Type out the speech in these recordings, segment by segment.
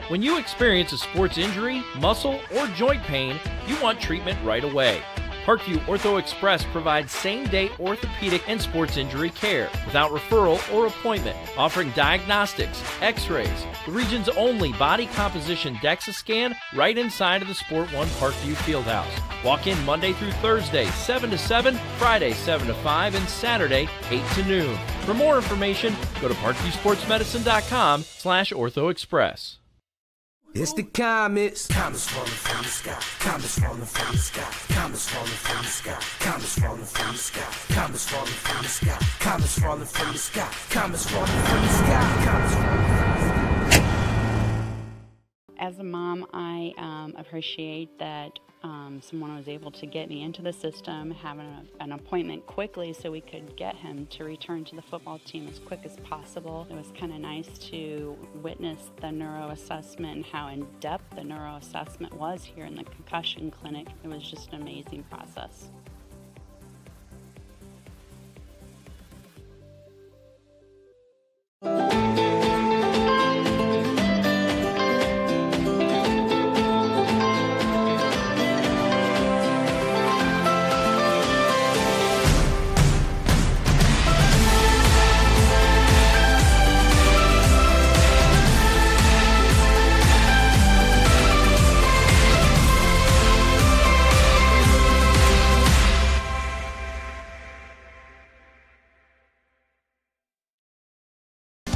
When you experience a sports injury, muscle, or joint pain, you want treatment right away. Parkview Ortho Express provides same-day orthopedic and sports injury care without referral or appointment, offering diagnostics, x-rays, the region's only body composition DEXA scan right inside of the Sport One Parkview Fieldhouse. Walk in Monday through Thursday, 7 to 7, Friday, 7 to 5, and Saturday, 8 to noon. For more information, go to parkviewsportsmedicine.com/orthoexpress. It's the comets. Comets falling from the sky. Comets falling from the sky. Comets falling from the sky. Comets falling from the sky. Comets falling from the sky. Comets falling from the sky. Comets falling from the sky. Comets falling from the sky. As a mom, I appreciate that someone was able to get me into the system, having an appointment quickly so we could get him to return to the football team as quick as possible. It was kind of nice to witness the neuroassessment and how in-depth the neuroassessment was here in the concussion clinic. It was just an amazing process.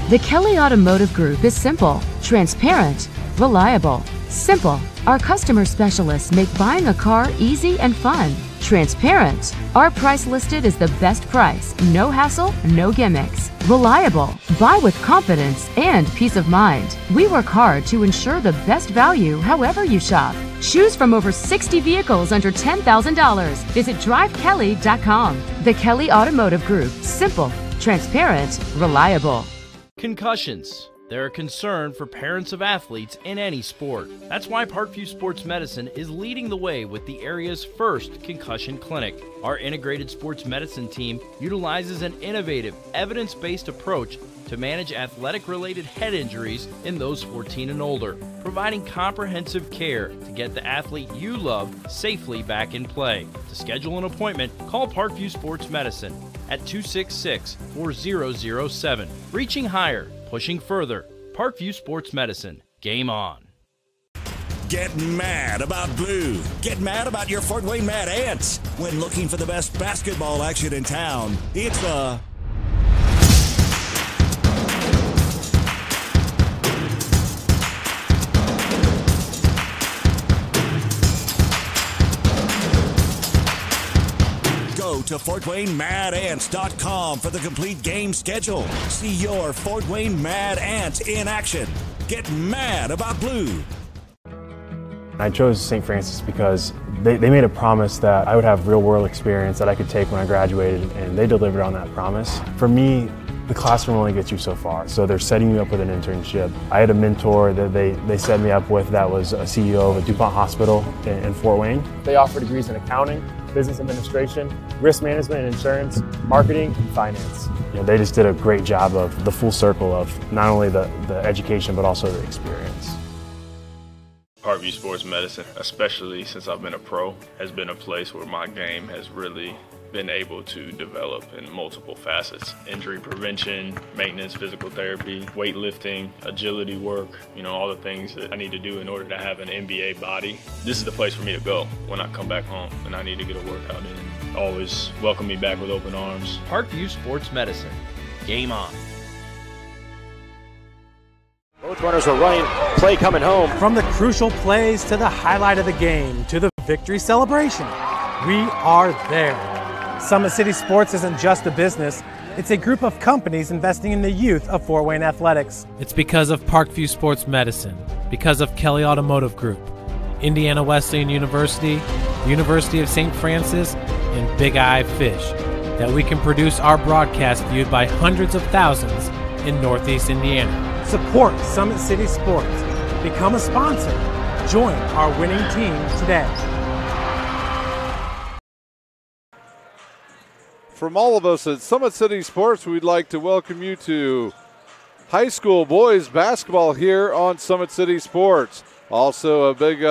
The Kelly Automotive Group is simple, transparent, reliable. Simple. Our customer specialists make buying a car easy and fun. Transparent. Our price listed is the best price. No hassle, no gimmicks. Reliable. Buy with confidence and peace of mind. We work hard to ensure the best value however you shop. Choose from over 60 vehicles under $10,000. Visit drivekelly.com. The Kelly Automotive Group. Simple, transparent, reliable. Concussions. They're a concern for parents of athletes in any sport. That's why Parkview Sports Medicine is leading the way with the area's first concussion clinic. Our integrated sports medicine team utilizes an innovative, evidence-based approach to manage athletic-related head injuries in those 14 and older, providing comprehensive care to get the athlete you love safely back in play. To schedule an appointment, call Parkview Sports Medicine at 266-4007. Reaching higher, pushing further. Parkview Sports Medicine. Game on. Get mad about blue. Get mad about your Fort Wayne Mad Ants. When looking for the best basketball action in town, it's the Go to FortWayneMadAnts.com for the complete game schedule. See your Fort Wayne Mad Ants in action. Get mad about blue. I chose St. Francis because they made a promise that I would have real-world experience that I could take when I graduated, and they delivered on that promise. For me, the classroom only gets you so far, so they're setting you up with an internship. I had a mentor that they set me up with that was a CEO of a DuPont hospital in Fort Wayne. They offer degrees in accounting, business administration, risk management and insurance, marketing, and finance. You know, they just did a great job of the full circle of not only the education but also the experience. Parkview Sports Medicine, especially since I've been a pro, has been a place where my game has really been able to develop in multiple facets. Injury prevention, maintenance, physical therapy, weightlifting, agility work, all the things that I need to do in order to have an NBA body. This is the place for me to go when I come back home and I need to get a workout in. Always welcome me back with open arms. Parkview Sports Medicine. Game on. Both runners are running, play coming home. From the crucial plays to the highlight of the game to the victory celebration, we are there. Summit City Sports isn't just a business, it's a group of companies investing in the youth of Fort Wayne athletics. It's because of Parkview Sports Medicine, because of Kelly Automotive Group, Indiana Wesleyan University, University of St. Francis, and Big Eye Fish, that we can produce our broadcast viewed by hundreds of thousands in Northeast Indiana. Support Summit City Sports. Become a sponsor. Join our winning team today. From all of us at Summit City Sports, we'd like to welcome you to high school boys basketball here on Summit City Sports. Also a big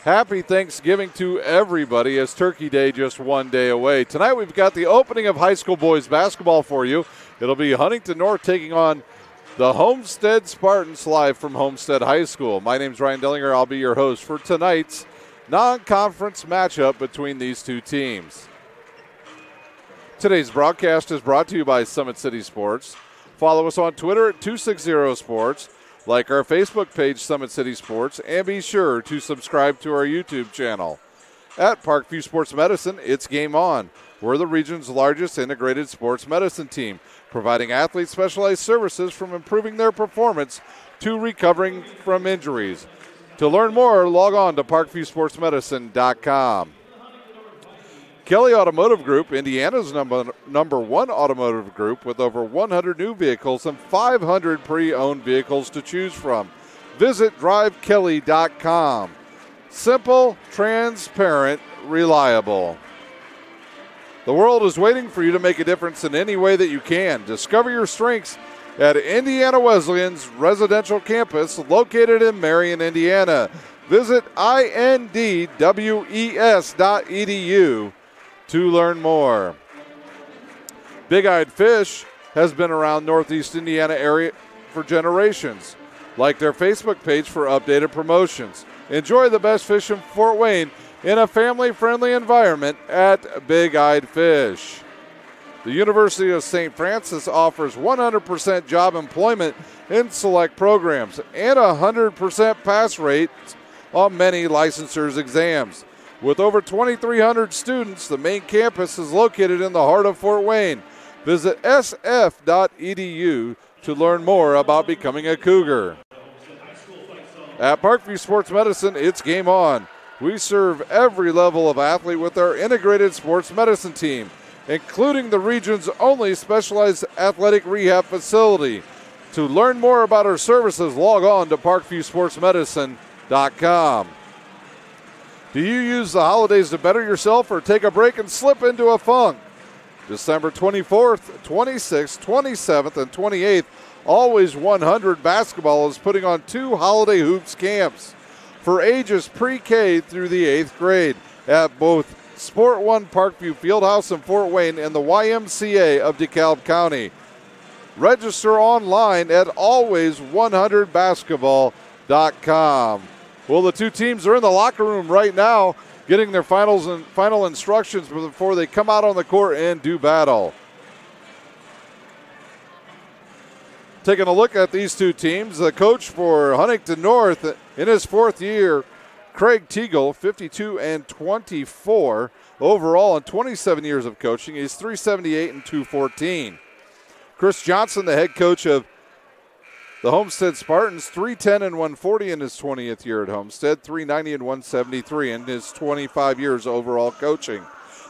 happy Thanksgiving to everybody as Turkey Day just one day away. Tonight we've got the opening of high school boys basketball for you. It'll be Huntington North taking on the Homestead Spartans live from Homestead High School. My name's Ryan Dellinger. I'll be your host for tonight's non-conference matchup between these two teams. Today's broadcast is brought to you by Summit City Sports. Follow us on Twitter at 260 Sports. Like our Facebook page, Summit City Sports, and be sure to subscribe to our YouTube channel. At Parkview Sports Medicine, it's game on. We're the region's largest integrated sports medicine team, providing athletes specialized services from improving their performance to recovering from injuries. To learn more, log on to parkviewsportsmedicine.com. Kelly Automotive Group, Indiana's number one automotive group with over 100 new vehicles and 500 pre-owned vehicles to choose from. Visit drivekelly.com. Simple, transparent, reliable. The world is waiting for you to make a difference in any way that you can. Discover your strengths at Indiana Wesleyan's residential campus located in Marion, Indiana. Visit indwes.edu to learn more. Big Eyed Fish has been around Northeast Indiana area for generations. Like their Facebook page for updated promotions. Enjoy the best fish in Fort Wayne in a family-friendly environment at Big Eyed Fish. The University of St. Francis offers 100% job employment in select programs and 100% pass rates on many licensures exams. With over 2,300 students, the main campus is located in the heart of Fort Wayne. Visit sf.edu to learn more about becoming a Cougar. At Parkview Sports Medicine, it's game on. We serve every level of athlete with our integrated sports medicine team, including the region's only specialized athletic rehab facility. To learn more about our services, log on to parkviewsportsmedicine.com. Do you use the holidays to better yourself or take a break and slip into a funk? December 24th, 26th, 27th, and 28th, Always 100 Basketball is putting on 2 Holiday Hoops camps for ages pre-K through the 8th grade at both Sport One Parkview Fieldhouse in Fort Wayne and the YMCA of DeKalb County. Register online at always100basketball.com. Well, the two teams are in the locker room right now getting their final instructions before they come out on the court and do battle. Taking a look at these two teams, the coach for Huntington North in his 4th year, Craig Teagle, 52-24 overall in 27 years of coaching. He's 378 and 214. Chris Johnson, the head coach of the Homestead Spartans, 310 and 140 in his 20th year at Homestead, 390 and 173 in his 25 years overall coaching.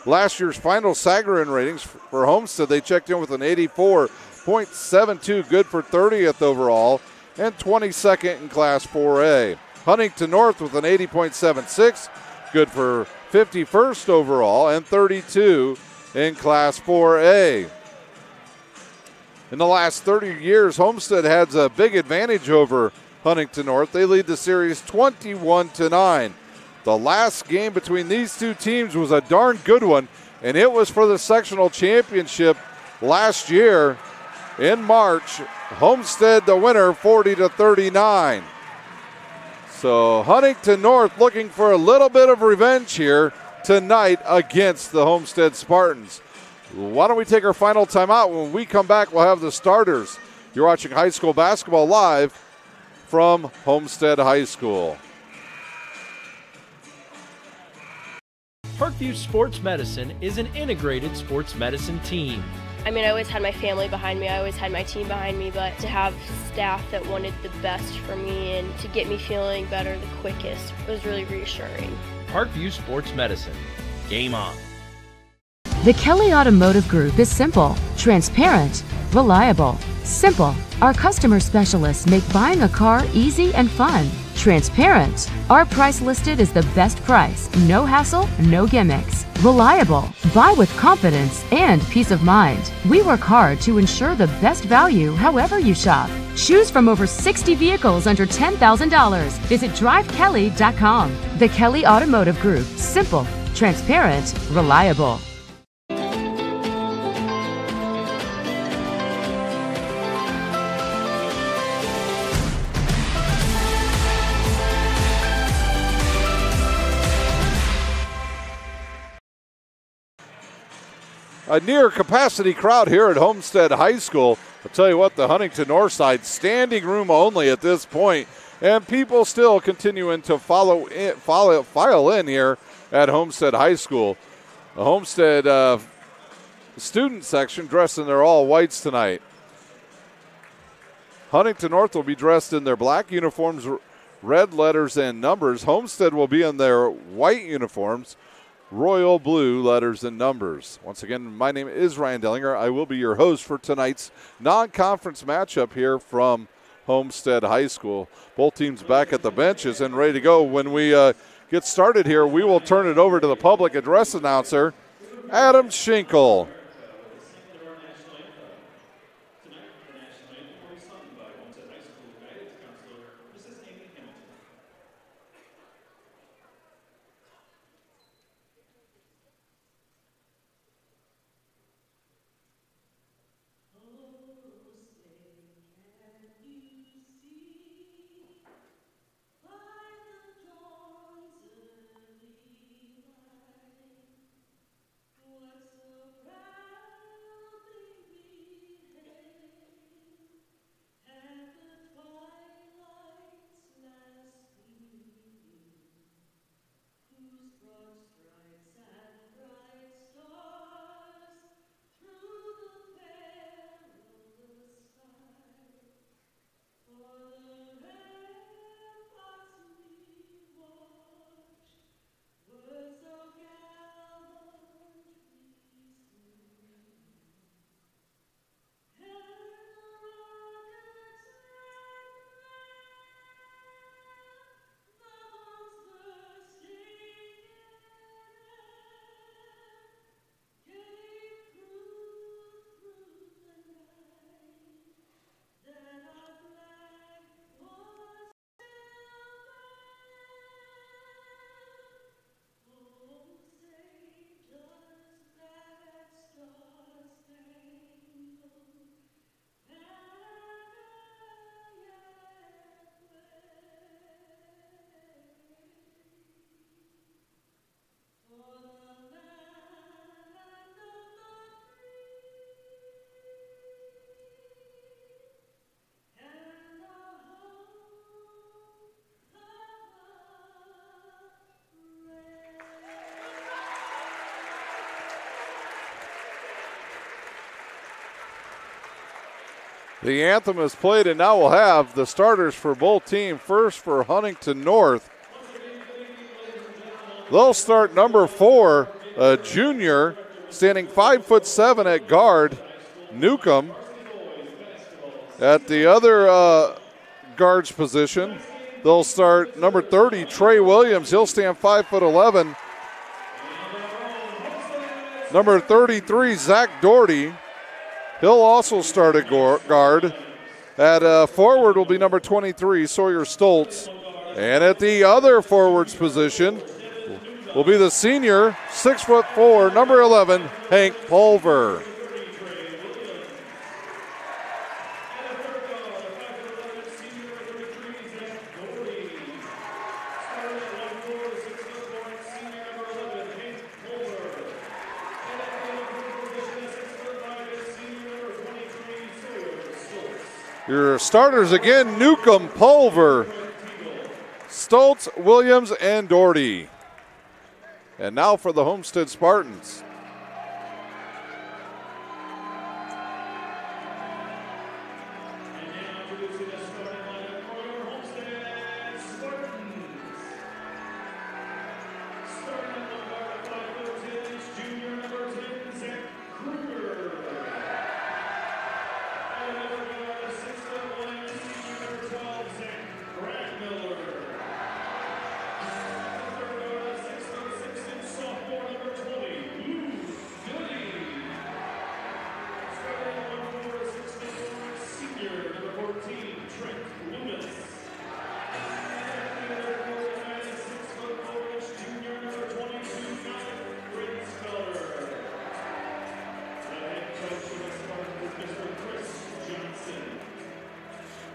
Last year's final Sagarin ratings for Homestead, they checked in with an 84.72, good for 30th overall, and 22nd in Class 4A. Huntington North with an 80.76, good for 51st overall, and 32 in Class 4A. In the last 30 years, Homestead has a big advantage over Huntington North. They lead the series 21-9. The last game between these two teams was a darn good one, and it was for the sectional championship last year in March. Homestead the winner, 40-39. So Huntington North looking for a little bit of revenge here tonight against the Homestead Spartans. Why don't we take our final timeout? When we come back, we'll have the starters. You're watching high school basketball live from Homestead High School. Parkview Sports Medicine is an integrated sports medicine team. I mean, I always had my family behind me. I always had my team behind me, but to have staff that wanted the best for me and to get me feeling better the quickest was really reassuring. Parkview Sports Medicine. Game on. The Kelly Automotive Group is simple, transparent, reliable. Simple. Our customer specialists make buying a car easy and fun. Transparent. Our price listed is the best price. No hassle, no gimmicks. reliable. Buy with confidence and peace of mind. We work hard to ensure the best value however you shop. Choose from over 60 vehicles under $10,000. Visit drivekelly.com. The Kelly Automotive Group. Simple, transparent, reliable. A near capacity crowd here at Homestead High School. I'll tell you what, the Huntington North Side standing room only at this point, and people still continuing to file in here at Homestead High School. The Homestead student section dressed in their all whites tonight. Huntington North will be dressed in their black uniforms, red letters and numbers. Homestead will be in their white uniforms, royal blue letters and numbers. Once again, my name is Ryan Dellinger. I will be your host for tonight's non-conference matchup here from Homestead High School. Both teams back at the benches and ready to go. When we get started here, we will turn it over to the public address announcer, Adam Schinkel. The anthem is played, and now we'll have the starters for both teams. First for Huntington North. They'll start number 4, a junior, standing 5'7" at guard, Newcomb. At the other guard's position, they'll start number 30, Trey Williams. He'll stand 5'11". Number 33, Zach Doherty. He'll also start at guard. At forward will be number 23, Sawyer Stoltz. And at the other forward's position will be the senior, 6'4", number 11, Hank Pulver. Your starters again, Newcomb, Pulver, Stoltz, Williams, and Doherty. And now for the Homestead Spartans.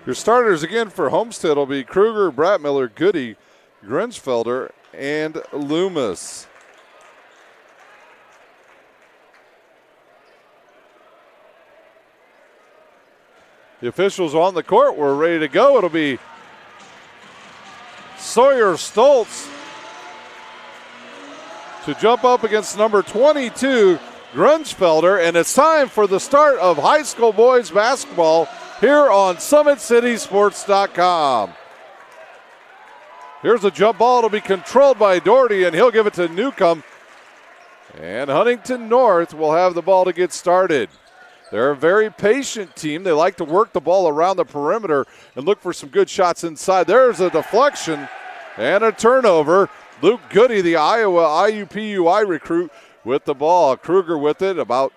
Your starters again for Homestead will be Kruger, Bratmiller, Goody, Grinsfelder, and Loomis. The officials on the court. We're ready to go. It'll be Sawyer Stoltz to jump up against number 22, Grunsfelder, and it's time for the start of high school boys basketball here on SummitCitySports.com. Here's a jump ball. It'll be controlled by Doherty, and he'll give it to Newcomb. And Huntington North will have the ball to get started. They're a very patient team. They like to work the ball around the perimeter and look for some good shots inside. There's a deflection and a turnover. Luke Goody, the Iowa IUPUI recruit, with the ball. Kruger with it about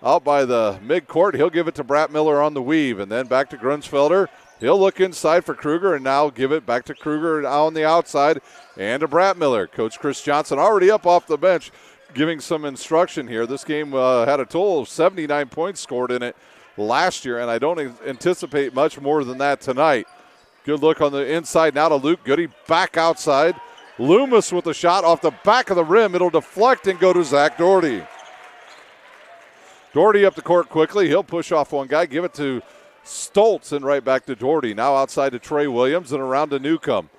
out by the midcourt. He'll give it to Bratmiller on the weave, and then back to Grunsfelder. He'll look inside for Kruger and now give it back to Kruger on the outside and to Bratmiller. Coach Chris Johnson already up off the bench, giving some instruction here. This game had a total of 79 points scored in it last year, and I don't anticipate much more than that tonight. Good look on the inside now to Luke Goody, back outside. Loomis with a shot off the back of the rim. It'll deflect and go to Zach Doherty. Doherty up the court quickly. He'll push off one guy, give it to Stoltz, and right back to Doherty. Now outside to Trey Williams and around to Newcomb.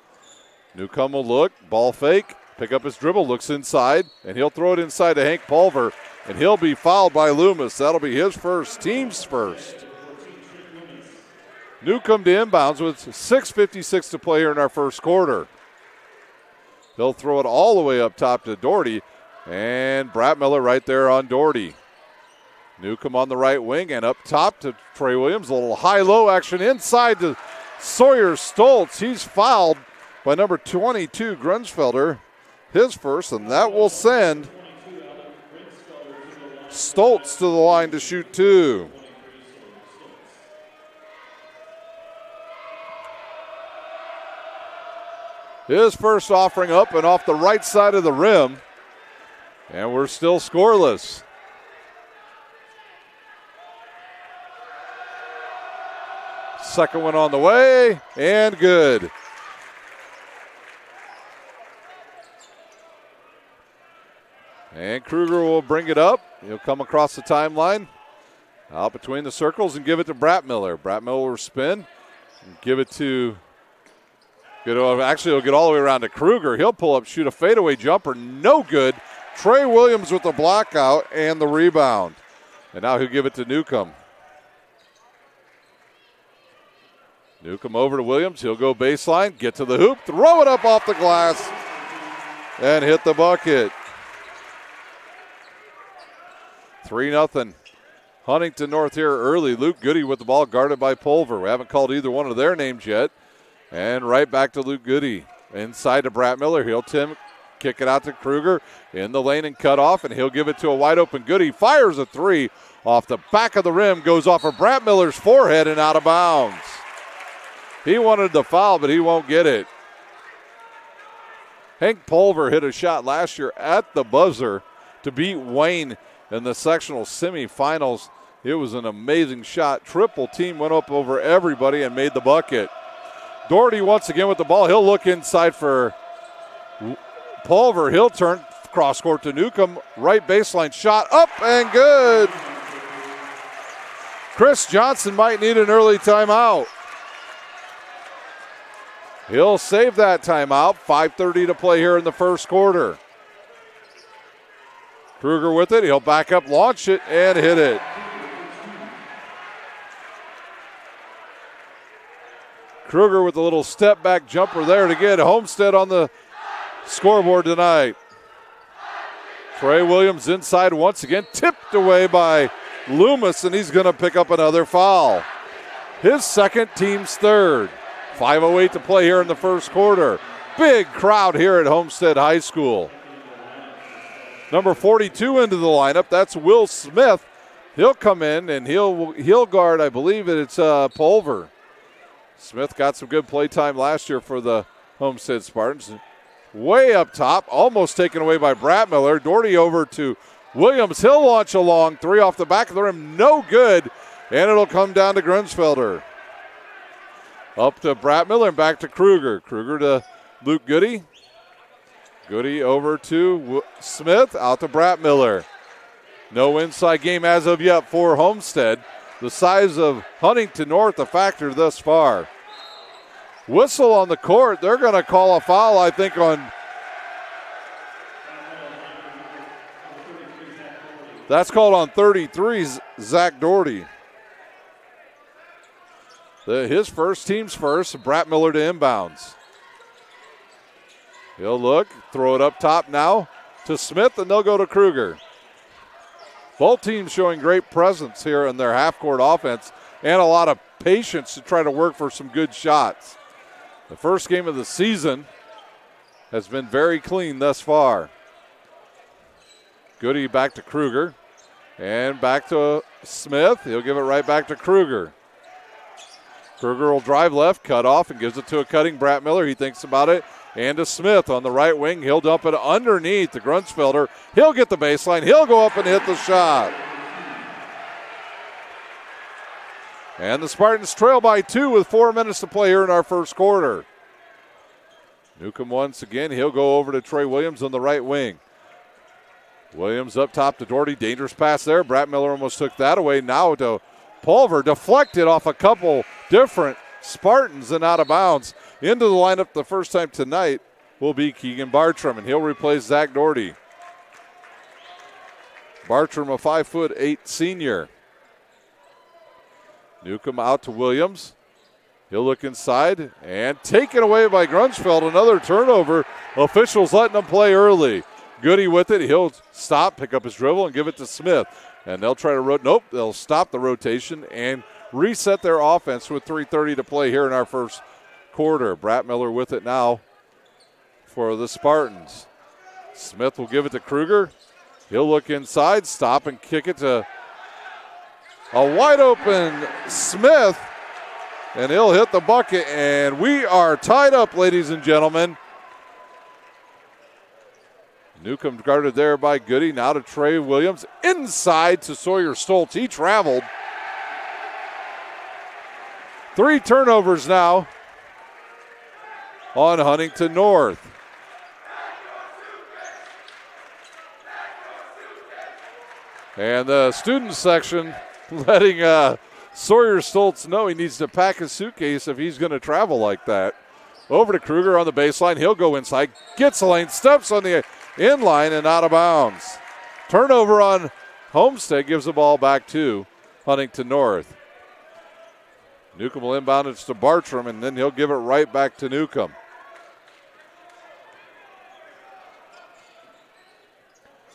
Newcomb will look, ball fake. Pick up his dribble, looks inside, and he'll throw it inside to Hank Pulver, and he'll be fouled by Loomis. That'll be his first, team's first. Newcomb to inbounds with 6:56 to play here in our first quarter. He'll throw it all the way up top to Doherty, and Bratmiller right there on Doherty. Newcomb on the right wing and up top to Trey Williams. A little high-low action inside to Sawyer Stoltz. He's fouled by number 22, Grunsfelder. His first, and that will send Stoltz to the line to shoot two. His first offering up and off the right side of the rim, and we're still scoreless. Second one on the way, and good. And Kruger will bring it up. He'll come across the timeline, out between the circles, and give it to Bratmiller. Bratmiller will spin and give it to, actually he'll get all the way around to Kruger. He'll pull up, shoot a fadeaway jumper, no good. Trey Williams with the blockout and the rebound. And now he'll give it to Newcomb. Newcomb over to Williams. He'll go baseline, get to the hoop, throw it up off the glass, and hit the bucket. 3-0. Huntington North here early. Luke Goody with the ball guarded by Pulver. We haven't called either one of their names yet. And right back to Luke Goody. Inside to Bratmiller. He'll kick it out to Kruger in the lane and cut off, and he'll give it to a wide open Goody. Fires a three off the back of the rim. Goes off of Bratmiller's forehead and out of bounds. He wanted the foul, but he won't get it. Hank Pulver hit a shot last year at the buzzer to beat Wayne in the sectional semifinals. It was an amazing shot. Triple team went up over everybody and made the bucket. Doherty once again with the ball. He'll look inside for Pulver. He'll turn cross court to Newcomb. Right baseline shot up and good. Chris Johnson might need an early timeout. He'll save that timeout. 5:30 to play here in the first quarter. Kruger with it. He'll back up, launch it, and hit it. Kruger with a little step back jumper there to get Homestead on the scoreboard tonight. Trey Williams inside once again, tipped away by Loomis, and he's going to pick up another foul. His second, team's third. 5:08 to play here in the first quarter. Big crowd here at Homestead High School. Number 42 into the lineup. That's Will Smith. He'll come in and he'll guard, I believe it's Pulver. Smith got some good play time last year for the Homestead Spartans. Way up top, almost taken away by Bratmiller. Doherty over to Williams. He'll launch a long three off the back of the rim. No good, and it'll come down to Grunsfelder. Up to Brett Miller and back to Kruger. Kruger to Luke Goody. Goody over to Smith, out to Brett Miller. No inside game as of yet for Homestead. The size of Huntington North a factor thus far. Whistle on the court. They're going to call a foul, I think, on. That's called on 33, Zach Doherty. His first, team's first. Brett Miller to inbounds. He'll look, throw it up top now to Smith, and they'll go to Kruger. Both teams showing great presence here in their half-court offense and a lot of patience to try to work for some good shots. The first game of the season has been very clean thus far. Goody back to Kruger and back to Smith. He'll give it right back to Kruger. Kruger will drive left, cut off, and gives it to a cutting Brett Miller. He thinks about it. And to Smith on the right wing. He'll dump it underneath the Grunsfelder. He'll get the baseline. He'll go up and hit the shot. And the Spartans trail by 2 with 4 minutes to play here in our first quarter. Newcomb once again. He'll go over to Trey Williams on the right wing. Williams up top to Doherty. Dangerous pass there. Brett Miller almost took that away. Now to Pulver. Deflected off a couple different Spartans and out of bounds. Into the lineup the first time tonight will be Keegan Bartram, and he'll replace Zach Doherty. Bartram, a 5'8" senior. Newcomb out to Williams. He'll look inside and taken away by Grunschfeld. Another turnover. Officials letting them play early. Goody with it. He'll stop, pick up his dribble, and give it to Smith. And they'll try to nope, they'll stop the rotation and reset their offense with 3:30 to play here in our first quarter. Brett Miller with it now for the Spartans. Smith will give it to Kruger. He'll look inside, stop and kick it to a wide open Smith, and he'll hit the bucket, and we are tied up, ladies and gentlemen. Newcomb guarded there by Goody. Now to Trey Williams. Inside to Sawyer Stoltz. He traveled. 3 turnovers now on Huntington North. And the student section letting Sawyer Stoltz know he needs to pack his suitcase if he's going to travel like that. Over to Kruger on the baseline. He'll go inside, gets the lane, steps on the inline and out of bounds. Turnover on Homestead, gives the ball back to Huntington North. Newcomb will inbound it to Bartram, and then he'll give it right back to Newcomb.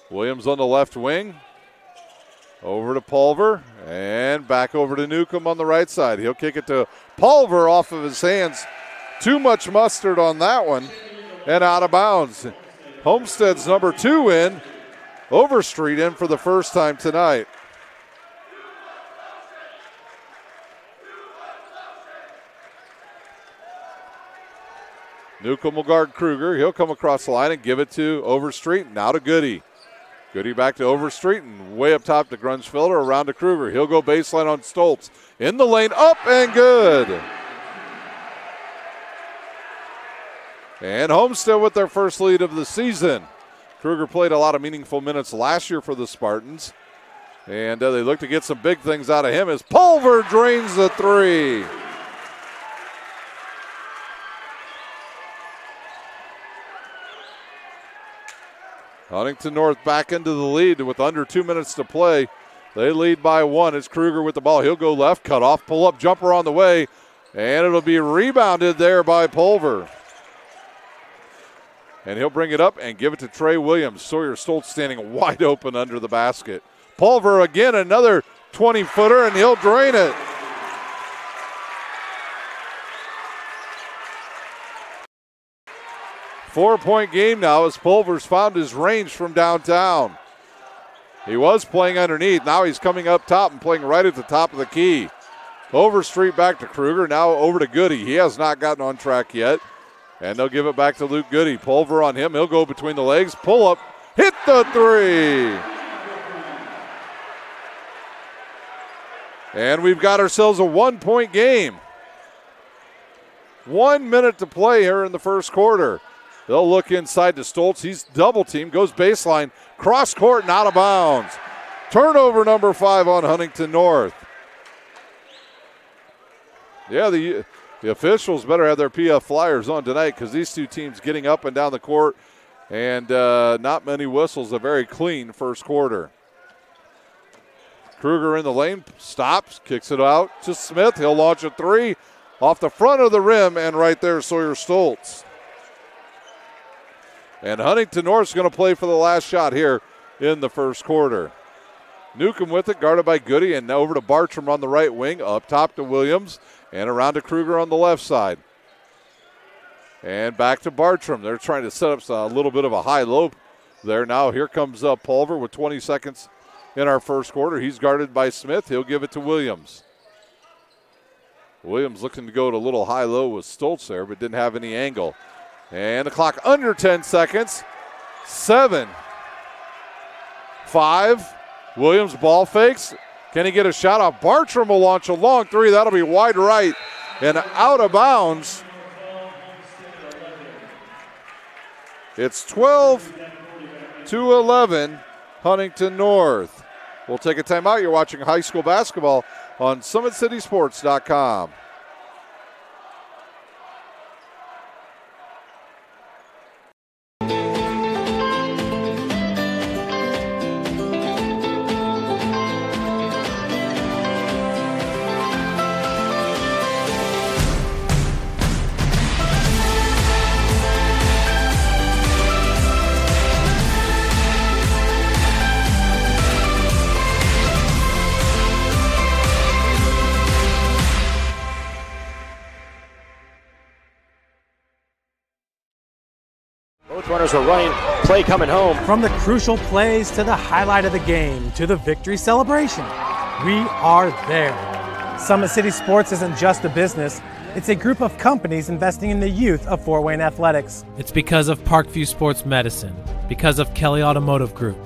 Williams on the left wing. Over to Pulver, and back over to Newcomb on the right side. He'll kick it to Pulver off of his hands. Too much mustard on that one, and out of bounds. Homestead's number 2 in. Overstreet in for the first time tonight. Newcomb will guard Kruger. He'll come across the line and give it to Overstreet. Now to Goody. Goody back to Overstreet and way up top to Grunschfelder, around to Kruger. He'll go baseline on Stoltz. In the lane, up and good. And Homestead with their first lead of the season. Kruger played a lot of meaningful minutes last year for the Spartans. And they look to get some big things out of him as Pulver drains the 3. Huntington North back into the lead with under 2 minutes to play. They lead by 1. It's Kruger with the ball. He'll go left, cut off, pull up, jumper on the way, and it'll be rebounded there by Pulver. And he'll bring it up and give it to Trey Williams. Sawyer Stoltz standing wide open under the basket. Pulver again, another 20-footer, and he'll drain it. Four-point game now as Pulver's found his range from downtown. He was playing underneath. Now he's coming up top and playing right at the top of the key. Overstreet back to Kruger. Now over to Goody. He has not gotten on track yet. And they'll give it back to Luke Goody. Pulver on him. He'll go between the legs. Pull up. Hit the 3. And we've got ourselves a 1-point game. 1 minute to play here in the first quarter. They'll look inside to Stoltz. He's double teamed, goes baseline, cross court and out of bounds. Turnover number 5 on Huntington North. Yeah, the officials better have their PF Flyers on tonight because these two teams getting up and down the court and not many whistles. A very clean first quarter. Kruger in the lane, stops, kicks it out to Smith. He'll launch a three off the front of the rim, and right there, Sawyer Stoltz. And Huntington North's going to play for the last shot here in the first quarter. Newcomb with it, guarded by Goody, and over to Bartram on the right wing, up top to Williams, and around to Kruger on the left side. And back to Bartram. They're trying to set up a little bit of a high-low there. Now here comes Pulver with 20 seconds in our first quarter. He's guarded by Smith. He'll give it to Williams. Williams looking to go to a little high-low with Stoltz there, but didn't have any angle. And the clock under 10 seconds. 7, 5. Williams ball fakes. Can he get a shot off? Bartram will launch a long three. That'll be wide right and out of bounds. It's 12-11, Huntington North. We'll take a timeout. You're watching high school basketball on SummitCitySports.com. Runners are running, play coming home. From the crucial plays to the highlight of the game to the victory celebration, we are there. Summit City Sports isn't just a business, it's a group of companies investing in the youth of Fort Wayne athletics. It's because of Parkview Sports Medicine, because of Kelly Automotive Group,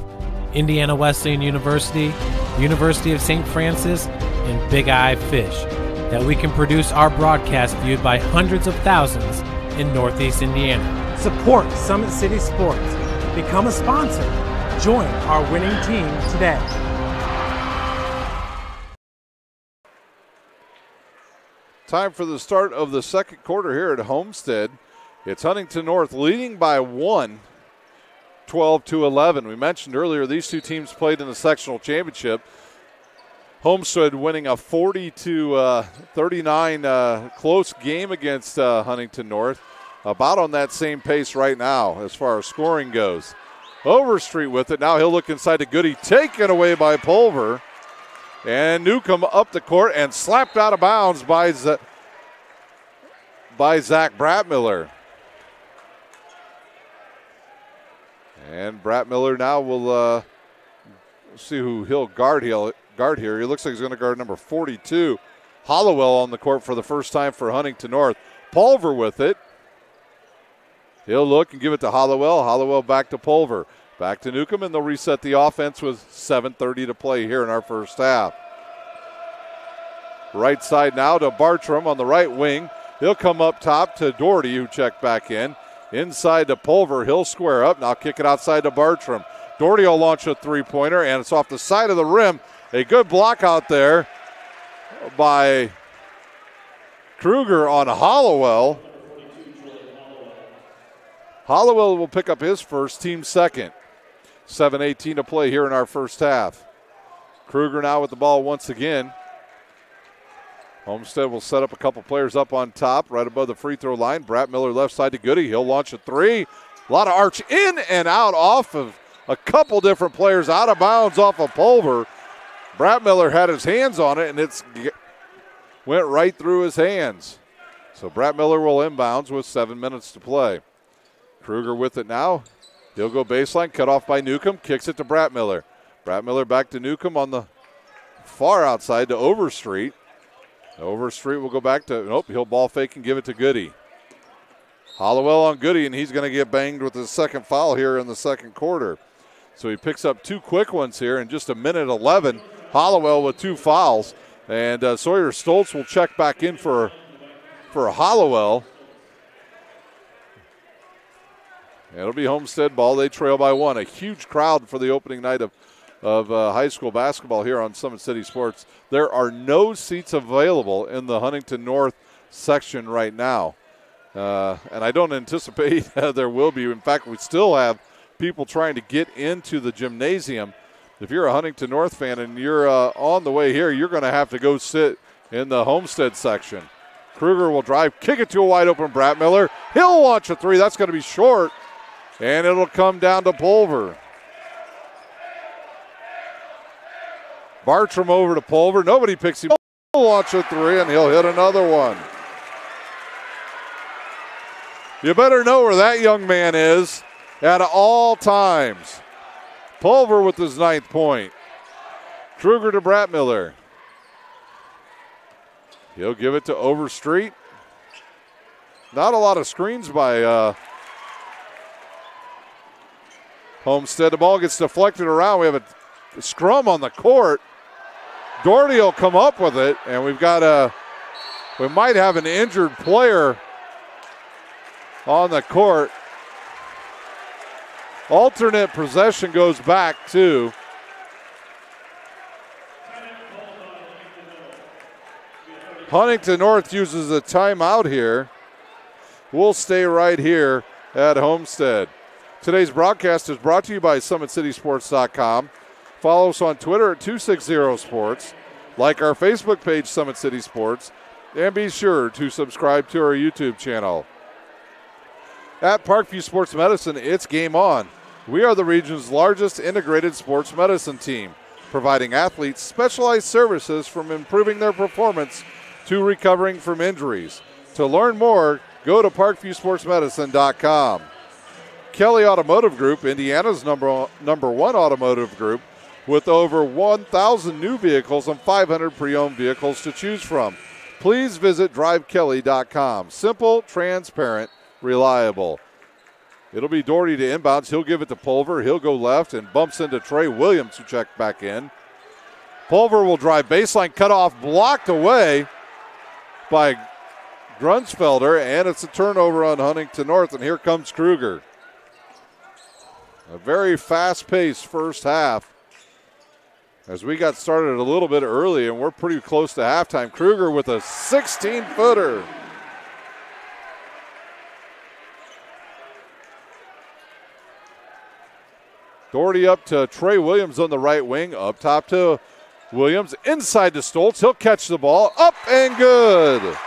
Indiana Wesleyan University, University of St. Francis, and Big Eye Fish, that we can produce our broadcast viewed by hundreds of thousands in Northeast Indiana. Support Summit City Sports. Become a sponsor. Join our winning team today. Time for the start of the second quarter here at Homestead. It's Huntington North leading by 1, 12-11. We mentioned earlier these two teams played in the sectional championship. Homestead winning a 40-39 close game against Huntington North. About on that same pace right now as far as scoring goes. Overstreet with it. Now he'll look inside to Goody. Taken away by Pulver. And Newcomb up the court and slapped out of bounds by Zach Bratmiller. And Bratmiller now will see who he'll guard here. He looks like he's going to guard number 42. Hollowell on the court for the first time for Huntington North. Pulver with it. He'll look and give it to Hollowell. Hollowell back to Pulver. Back to Newcomb, and they'll reset the offense with 7:30 to play here in our first half. Right side now to Bartram on the right wing. He'll come up top to Doherty, who checked back in. Inside to Pulver. He'll square up. Now kick it outside to Bartram. Doherty will launch a three-pointer, and it's off the side of the rim. A good block out there by Kruger on Hollowell. Hollowell will pick up his first, team second. 7:18 to play here in our first half. Kruger now with the ball once again. Homestead will set up a couple players up on top, right above the free throw line. Bratmiller left side to Goody. He'll launch a three. A lot of arch in and out off of a couple different players, out of bounds off of Pulver. Bratmiller had his hands on it, and it went right through his hands. So Bratmiller will inbounds with 7 minutes to play. Kruger with it now. He'll go baseline, cut off by Newcomb, kicks it to Bratmiller. Bratmiller back to Newcomb on the far outside to Overstreet. Overstreet will go back to, nope, he'll ball fake and give it to Goody. Hollowell on Goody, and he's going to get banged with his second foul here in the second quarter. So he picks up two quick ones here in just a minute 11. Hollowell with two fouls. And Sawyer Stoltz will check back in for for Hollowell. And it'll be Homestead ball. They trail by 1. A huge crowd for the opening night of high school basketball here on Summit City Sports. There are no seats available in the Huntington North section right now. And I don't anticipate there will be. In fact, we still have people trying to get into the gymnasium. If you're a Huntington North fan and you're on the way here, you're going to have to go sit in the Homestead section. Kruger will drive, kick it to a wide open Brett Miller. He'll launch a 3. That's going to be short. And it'll come down to Pulver. Bartram over to Pulver. Nobody picks him. He'll launch a 3, and he'll hit another one. You better know where that young man is at all times. Pulver with his 9th point. Kruger to Brett Miller. He'll give it to Overstreet. Not a lot of screens by Homestead. The ball gets deflected around. We have a scrum on the court. Doherty will come up with it, and we might have an injured player on the court. Alternate possession goes back to Huntington North. Uses a timeout here. We'll stay right here at Homestead. Today's broadcast is brought to you by SummitCitySports.com. Follow us on Twitter at 260sports. Like our Facebook page, Summit City Sports. And be sure to subscribe to our YouTube channel. At Parkview Sports Medicine, it's game on. We are the region's largest integrated sports medicine team, providing athletes specialized services from improving their performance to recovering from injuries. To learn more, go to parkviewsportsmedicine.com. Kelly Automotive Group, Indiana's number one automotive group, with over 1,000 new vehicles and 500 pre-owned vehicles to choose from. Please visit drivekelly.com. Simple, transparent, reliable. It'll be Doherty to inbounds. He'll give it to Pulver. He'll go left and bumps into Trey Williams, who checked back in. Pulver will drive baseline, cut off, blocked away by Grunsfelder, and it's a turnover on Huntington North, and here comes Kruger. A very fast-paced first half as we got started a little bit early, and we're pretty close to halftime. Kruger with a 16-footer. Doherty up to Trey Williams on the right wing. Up top to Williams. Inside to Stoltz. He'll catch the ball. Up and good.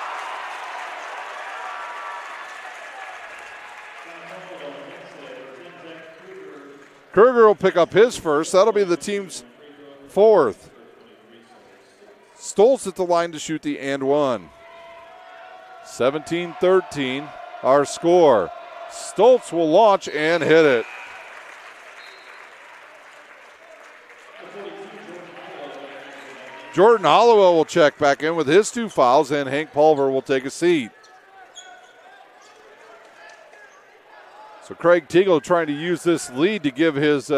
Kruger will pick up his first. That'll be the team's 4th. Stoltz at the line to shoot the and one. 17-13, our score. Stoltz will launch and hit it. Jordan Hollowell will check back in with his 2 fouls, and Hank Pulver will take a seat. So Craig Teagle trying to use this lead to give his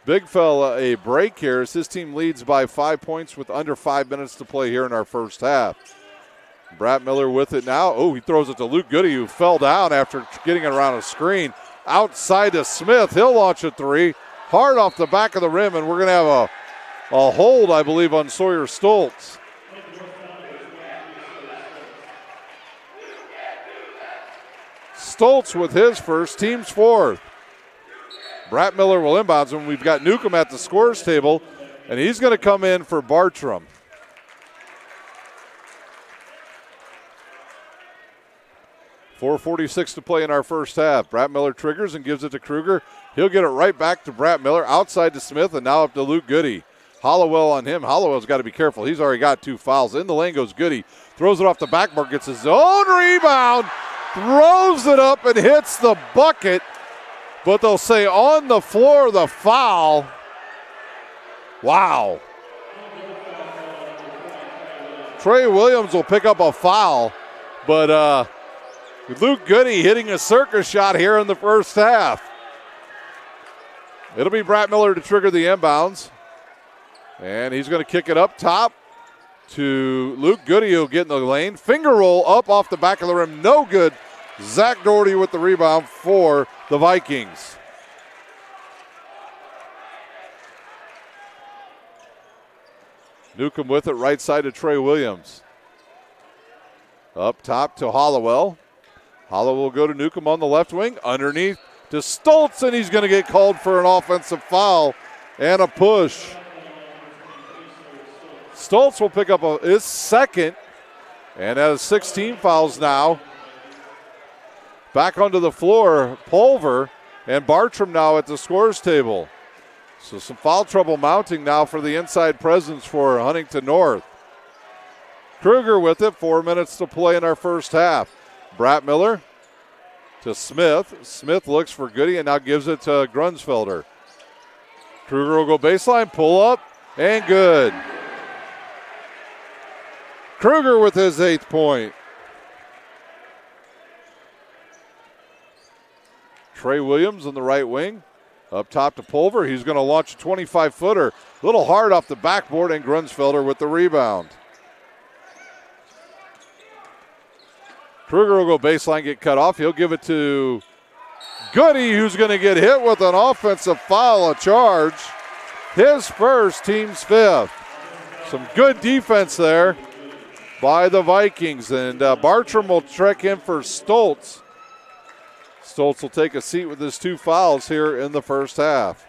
big fella a break here as his team leads by 5 points with under 5 minutes to play here in our first half. Brett Miller with it now. Oh, he throws it to Luke Goody, who fell down after getting it around a screen. Outside to Smith. He'll launch a 3. Hard off the back of the rim, and we're going to have a hold, I believe, on Sawyer Stoltz. Stoltz with his first, team's 4th. Brett Miller will inbounds him. We've got Newcomb at the scorers table, and he's going to come in for Bartram. .446 to play in our first half. Brett Miller triggers and gives it to Kruger. He'll get it right back to Brett Miller, outside to Smith, and now up to Luke Goody. Hollowell on him. Hollowell's got to be careful. He's already got 2 fouls. In the lane goes Goody. Throws it off the backboard, gets his own rebound. Throws it up and hits the bucket. But they'll say on the floor the foul. Wow. Trey Williams will pick up a foul. But Luke Goody hitting a circus shot here in the first half. It'll be Brett Miller to trigger the inbounds. And he's going to kick it up top. to Luke Goody, who'll get in the lane. Finger roll up off the back of the rim. No good. Zach Doherty with the rebound for the Vikings. Newcomb with it, right side to Trey Williams. Up top to Hollowell. Hollowell will go to Newcomb on the left wing. Underneath to Stoltz, and he's going to get called for an offensive foul and a push. Stoltz will pick up his second, and has 16 fouls now. Back onto the floor, Pulver and Bartram now at the scorers table. So some foul trouble mounting now for the inside presence for Huntington North. Kruger with it, 4 minutes to play in our first half. Brett Miller to Smith. Smith looks for Goody and now gives it to Grunsfelder. Kruger will go baseline, pull up, and good. Kruger with his 8th point. Trey Williams on the right wing. Up top to Pulver. He's going to launch a 25-footer. A little hard off the backboard, and Grunsfelder with the rebound. Kruger will go baseline, get cut off. He'll give it to Goody, who's going to get hit with an offensive foul, a charge. His first, team's 5th. Some good defense there by the Vikings. And Bartram will check in for Stoltz. Stoltz will take a seat with his 2 fouls here in the first half.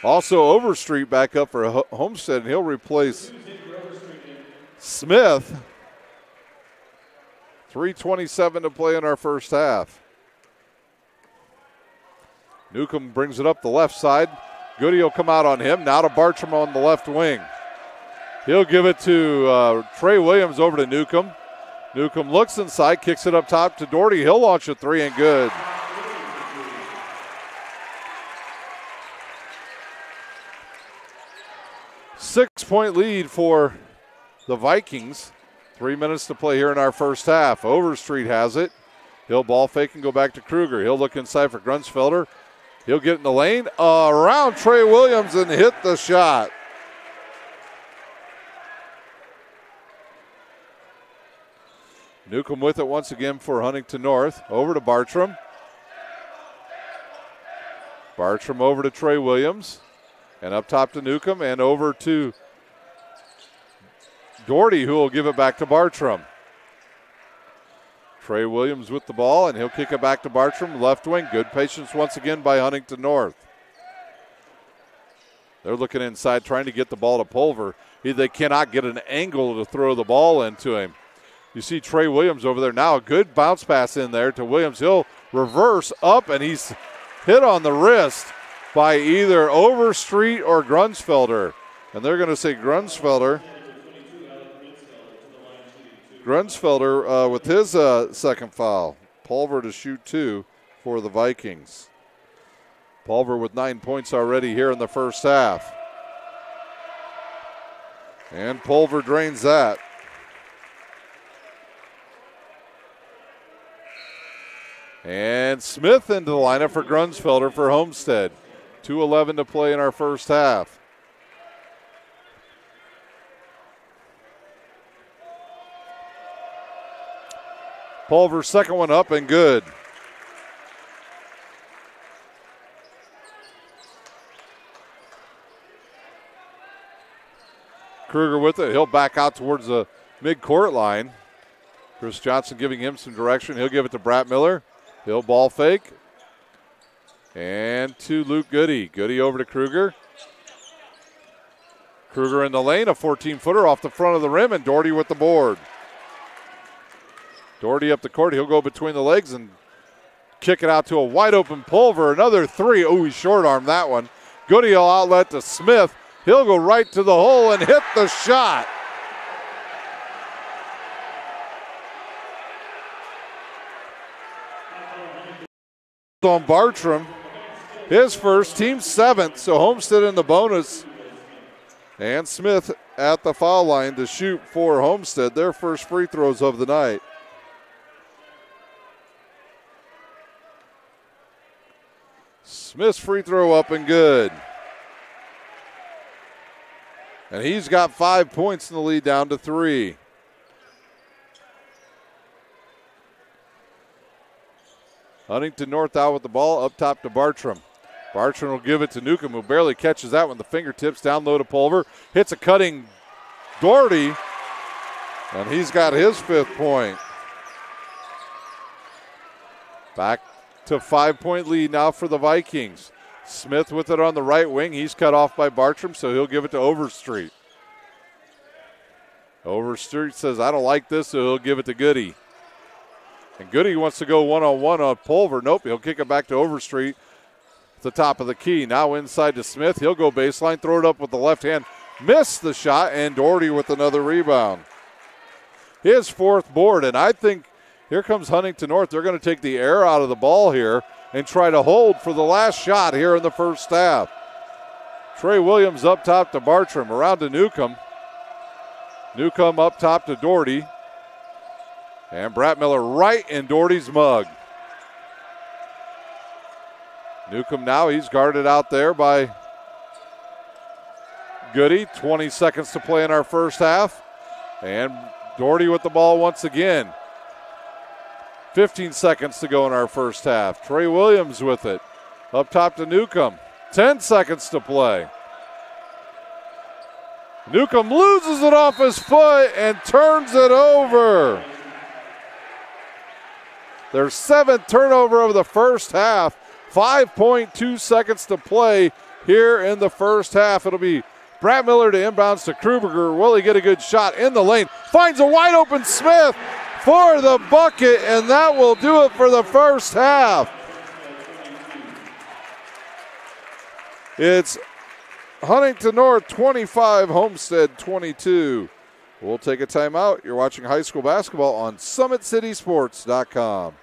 Also Overstreet back up for Homestead, and he'll replace Smith. 3:27 to play in our first half. Newcomb brings it up the left side. Goody will come out on him. Now to Bartram on the left wing. He'll give it to Trey Williams over to Newcomb. Newcomb looks inside, kicks it up top to Doherty. He'll launch a 3 and good. Six-point lead for the Vikings. 3 minutes to play here in our first half. Overstreet has it. He'll ball fake and go back to Kruger. He'll look inside for Grunsfelder. He'll get in the lane around Trey Williams and hit the shot. Newcomb with it once again for Huntington North. Over to Bartram. Bartram over to Trey Williams. And up top to Newcomb and over to Doherty, who will give it back to Bartram. Trey Williams with the ball, and he'll kick it back to Bartram, left wing. Good patience once again by Huntington North. They're looking inside, trying to get the ball to Pulver. They cannot get an angle to throw the ball into him. You see Trey Williams over there now. A good bounce pass in there to Williams. He'll reverse up, and he's hit on the wrist by either Overstreet or Grunsfelder. And they're going to say Grunsfelder. Grunsfelder with his second foul. Pulver to shoot 2 for the Vikings. Pulver with 9 points already here in the first half. And Pulver drains that. And Smith into the lineup for Grunsfelder for Homestead. 2:11 to play in our first half. Pulver's second one up and good. Kruger with it. He'll back out towards the mid-court line. Chris Johnson giving him some direction. He'll give it to Brett Miller. He'll ball fake. And to Luke Goody. Goody over to Kruger. Kruger in the lane. A 14-footer off the front of the rim, and Doherty with the board. Doherty up the court. He'll go between the legs and kick it out to a wide-open Pulver. Another 3. Oh, he short-armed that one. Goody will outlet to Smith. He'll go right to the hole and hit the shot. On Bartram, his first, team 7th, so Homestead in the bonus. And Smith at the foul line to shoot for Homestead, their first free throws of the night. Smith's free throw up and good. And he's got 5 points in the lead, down to 3. Huntington North out with the ball, up top to Bartram. Bartram will give it to Newcomb, who barely catches that one. The fingertips down low to Pulver. Hits a cutting Doherty, and he's got his 5th point. Back to 5-point lead now for the Vikings. Smith with it on the right wing. He's cut off by Bartram, so he'll give it to Overstreet. Overstreet says, I don't like this, so he'll give it to Goody. And Goody wants to go one-on-one on Pulver. Nope, he'll kick it back to Overstreet at the top of the key. Now inside to Smith. He'll go baseline, throw it up with the left hand. Missed the shot, and Doherty with another rebound. His 4th board, and I think here comes Huntington North. They're going to take the air out of the ball here and try to hold for the last shot here in the first half. Trey Williams up top to Bartram, around to Newcomb. Newcomb up top to Doherty. And Brett Miller right in Doherty's mug. Newcomb now, he's guarded out there by Goody. 20 seconds to play in our first half. And Doherty with the ball once again. 15 seconds to go in our first half. Trey Williams with it. Up top to Newcomb. 10 seconds to play. Newcomb loses it off his foot and turns it over. Their 7th turnover of the first half. 5.2 seconds to play here in the first half. It'll be Brett Miller to inbounds to Kruberger. Will he get a good shot in the lane? Finds a wide open Smith for the bucket, and that will do it for the first half. It's Huntington North 25, Homestead 22. We'll take a timeout. You're watching high school basketball on SummitCitySports.com.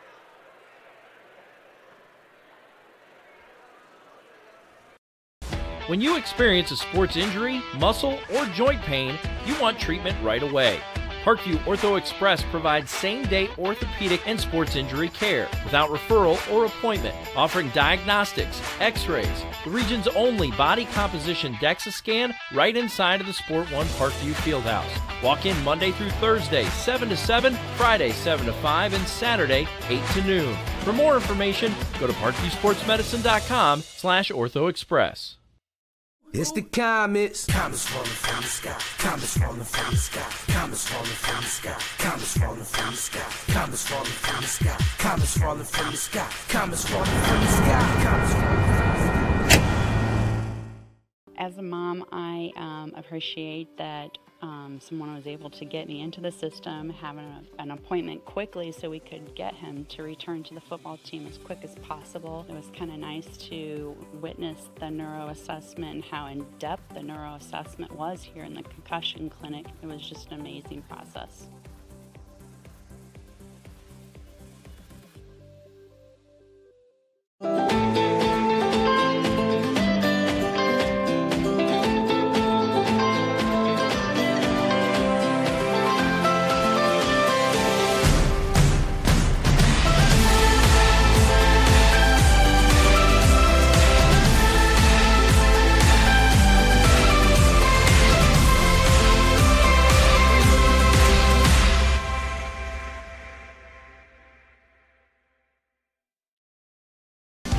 When you experience a sports injury, muscle, or joint pain, you want treatment right away. Parkview Ortho Express provides same-day orthopedic and sports injury care without referral or appointment, offering diagnostics, x-rays, the region's only body composition DEXA scan right inside of the Sport One Parkview Fieldhouse. Walk in Monday through Thursday, 7 to 7, Friday, 7 to 5, and Saturday, 8 to noon. For more information, go to parkviewsportsmedicine.com/orthoexpress. It's the comets. Comets falling from the sky. Comets falling from the sky. Comets falling from the sky. Comets falling from the sky. Comets falling from the sky. Comets falling from the sky. Comets falling from the sky. Comets falling from the sky. As a mom, I appreciate that someone was able to get me into the system, having an appointment quickly so we could get him to return to the football team as quick as possible. It was kind of nice to witness the neuroassessment and how in-depth the neuroassessment was here in the concussion clinic. It was just an amazing process.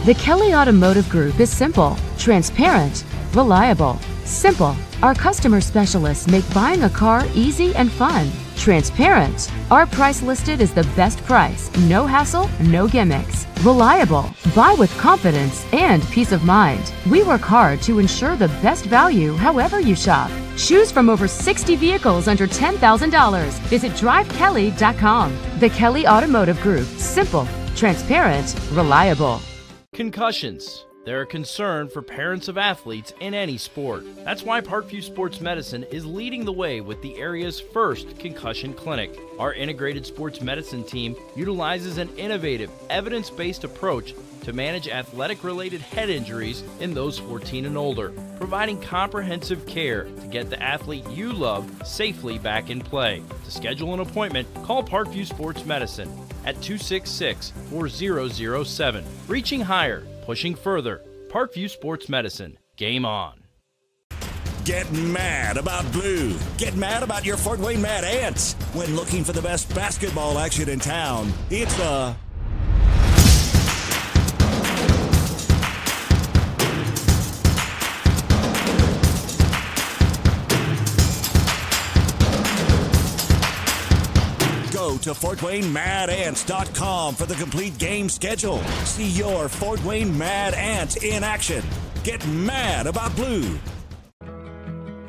The Kelly Automotive Group is simple, transparent, reliable. Simple. Our customer specialists make buying a car easy and fun. Transparent. Our price listed is the best price. No hassle, no gimmicks. Reliable. Buy with confidence and peace of mind. We work hard to ensure the best value however you shop. Choose from over 60 vehicles under $10,000. Visit drivekelly.com. The Kelly Automotive Group. Simple, transparent, reliable. Concussions. They're a concern for parents of athletes in any sport. That's why Parkview Sports Medicine is leading the way with the area's first concussion clinic. Our integrated sports medicine team utilizes an innovative, evidence-based approach to manage athletic-related head injuries in those 14 and older, providing comprehensive care to get the athlete you love safely back in play. To schedule an appointment, call Parkview Sports Medicine at 266-4007. Reaching higher, pushing further. Parkview Sports Medicine. Game on. Get mad about blue. Get mad about your Fort Wayne Mad Ants. When looking for the best basketball action in town, it's the Go to FortWayneMadAnts.com for the complete game schedule. See your Fort Wayne Mad Ant in action. Get mad about blue.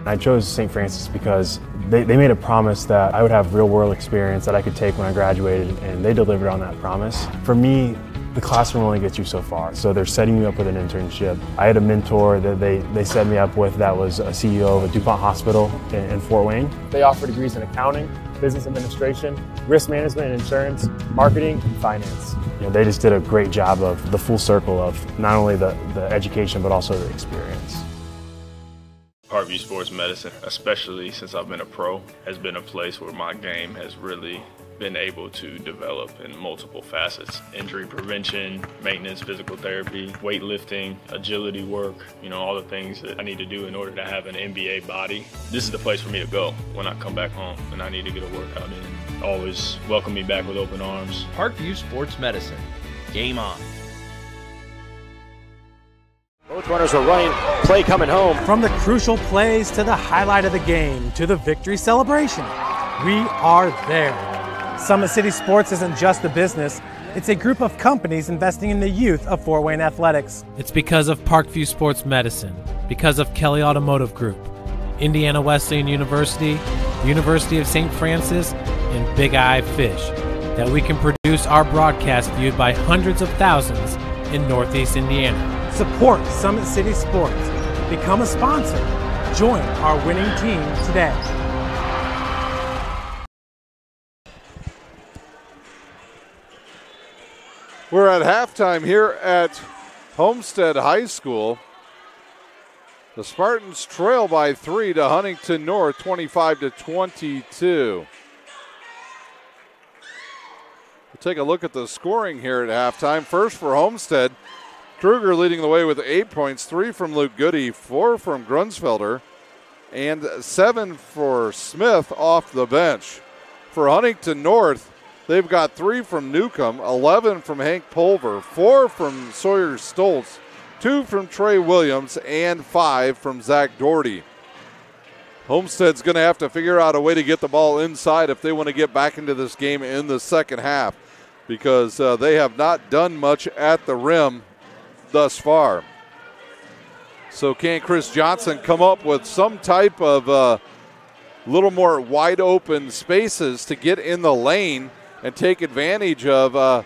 I chose St. Francis because they made a promise that I would have real world experience that I could take when I graduated, and they delivered on that promise. For me, the classroom only gets you so far, so they're setting you up with an internship. I had a mentor that they set me up with that was a CEO of a DuPont hospital in Fort Wayne. They offer degrees in accounting, business administration, risk management and insurance, marketing, and finance. You know, they just did a great job of the full circle of not only the education but also the experience. Parkview Sports Medicine, especially since I've been a pro, has been a place where my game has really been able to develop in multiple facets. Injury prevention, maintenance, physical therapy, weightlifting, agility work, all the things that I need to do in order to have an NBA body. This is the place for me to go when I come back home and I need to get a workout in. Always welcome me back with open arms. Parkview Sports Medicine. Game on. Both runners are running, play coming home. From the crucial plays to the highlight of the game to the victory celebration, we are there. Summit City Sports isn't just a business, it's a group of companies investing in the youth of Fort Wayne athletics. It's because of Parkview Sports Medicine, because of Kelly Automotive Group, Indiana Wesleyan University, the University of St. Francis, and Big Eye Fish, that we can produce our broadcast viewed by hundreds of thousands in Northeast Indiana. Support Summit City Sports. Become a sponsor. Join our winning team today. We're at halftime here at Homestead High School. The Spartans trail by 3 to Huntington North, 25-22. We'll take a look at the scoring here at halftime. First for Homestead, Kruger leading the way with 8 points, 3 from Luke Goody, 4 from Grunsfelder, and 7 for Smith off the bench. For Huntington North, they've got 3 from Newcomb, 11 from Hank Pulver, 4 from Sawyer Stoltz, 2 from Trey Williams, and 5 from Zach Doherty. Homestead's going to have to figure out a way to get the ball inside if they want to get back into this game in the second half, because they have not done much at the rim thus far. So can Chris Johnson come up with some type of little more wide open spaces to get in the lane and take advantage of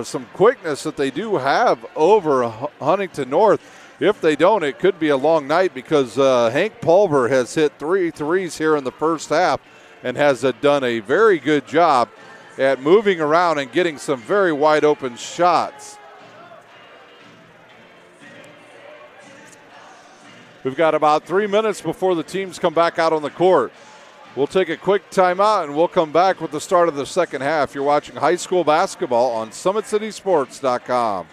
some quickness that they do have over Huntington North? If they don't, it could be a long night, because Hank Pulver has hit 3 threes here in the first half and has done a very good job at moving around and getting some very wide open shots. We've got about 3 minutes before the teams come back out on the court. We'll take a quick timeout and we'll come back with the start of the second half. You're watching high school basketball on SummitCitySports.com.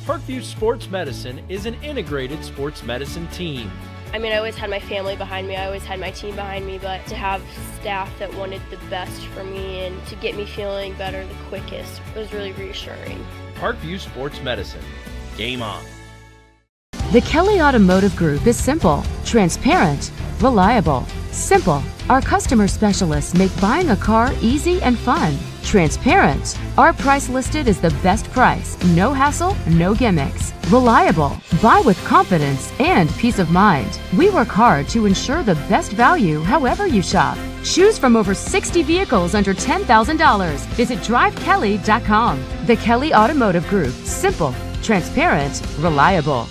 Parkview Sports Medicine is an integrated sports medicine team. I always had my family behind me, I always had my team behind me, but to have staff that wanted the best for me and to get me feeling better the quickest was really reassuring. Parkview Sports Medicine. Game on. The Kelly Automotive Group is simple, transparent, reliable. Simple. Our customer specialists make buying a car easy and fun. Transparent. Our price listed is the best price. No hassle, no gimmicks. Reliable. Buy with confidence and peace of mind. We work hard to ensure the best value however you shop. Choose from over 60 vehicles under $10,000. Visit drivekelly.com. The Kelly Automotive Group. Simple, transparent, reliable.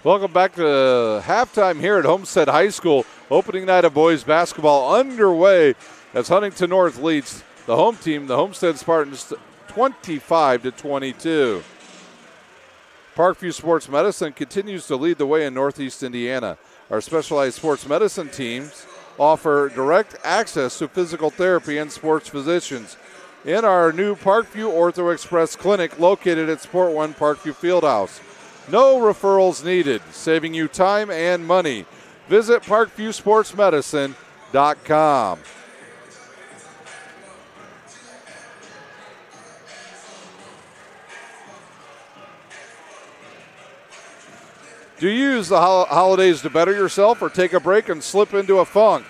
Welcome back to halftime here at Homestead High School. Opening night of boys basketball underway as Huntington North leads the home team, the Homestead Spartans, 25-22. Parkview Sports Medicine continues to lead the way in Northeast Indiana. Our specialized sports medicine teams offer direct access to physical therapy and sports physicians in our new Parkview Ortho Express Clinic located at Sport One Parkview Fieldhouse. No referrals needed, saving you time and money. Visit ParkviewSportsMedicine.com. Do you use the holidays to better yourself or take a break and slip into a funk?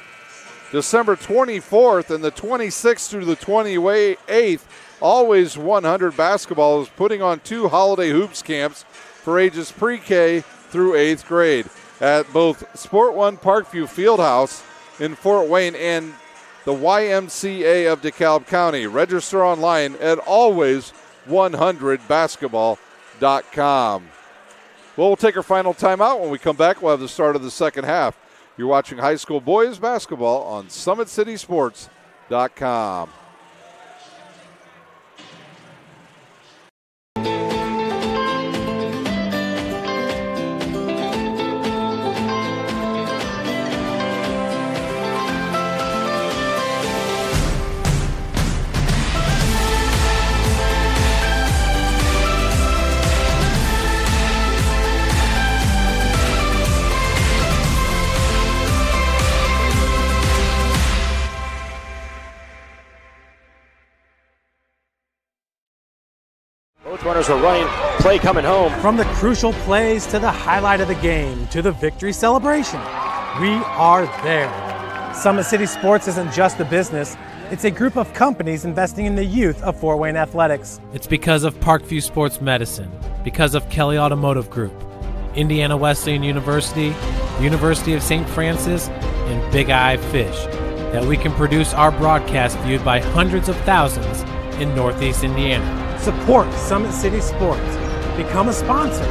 December 24th and the 26th through the 28th, Always 100 Basketball is putting on 2 holiday hoops camps for ages pre-K through 8th grade at both Sport One Parkview Fieldhouse in Fort Wayne and the YMCA of DeKalb County. Register online at always100basketball.com. Well, we'll take our final timeout. When we come back, we'll have the start of the second half. You're watching high school boys basketball on SummitCitySports.com. Runners are running, play coming home. From the crucial plays to the highlight of the game to the victory celebration, we are there. Summit City Sports isn't just a business, it's a group of companies investing in the youth of Fort Wayne athletics. It's because of Parkview Sports Medicine, because of Kelly Automotive Group, Indiana Wesleyan University, the University of St. Francis, and Big Eye Fish, that we can produce our broadcast viewed by hundreds of thousands in Northeast Indiana. Support Summit City Sports. Become a sponsor.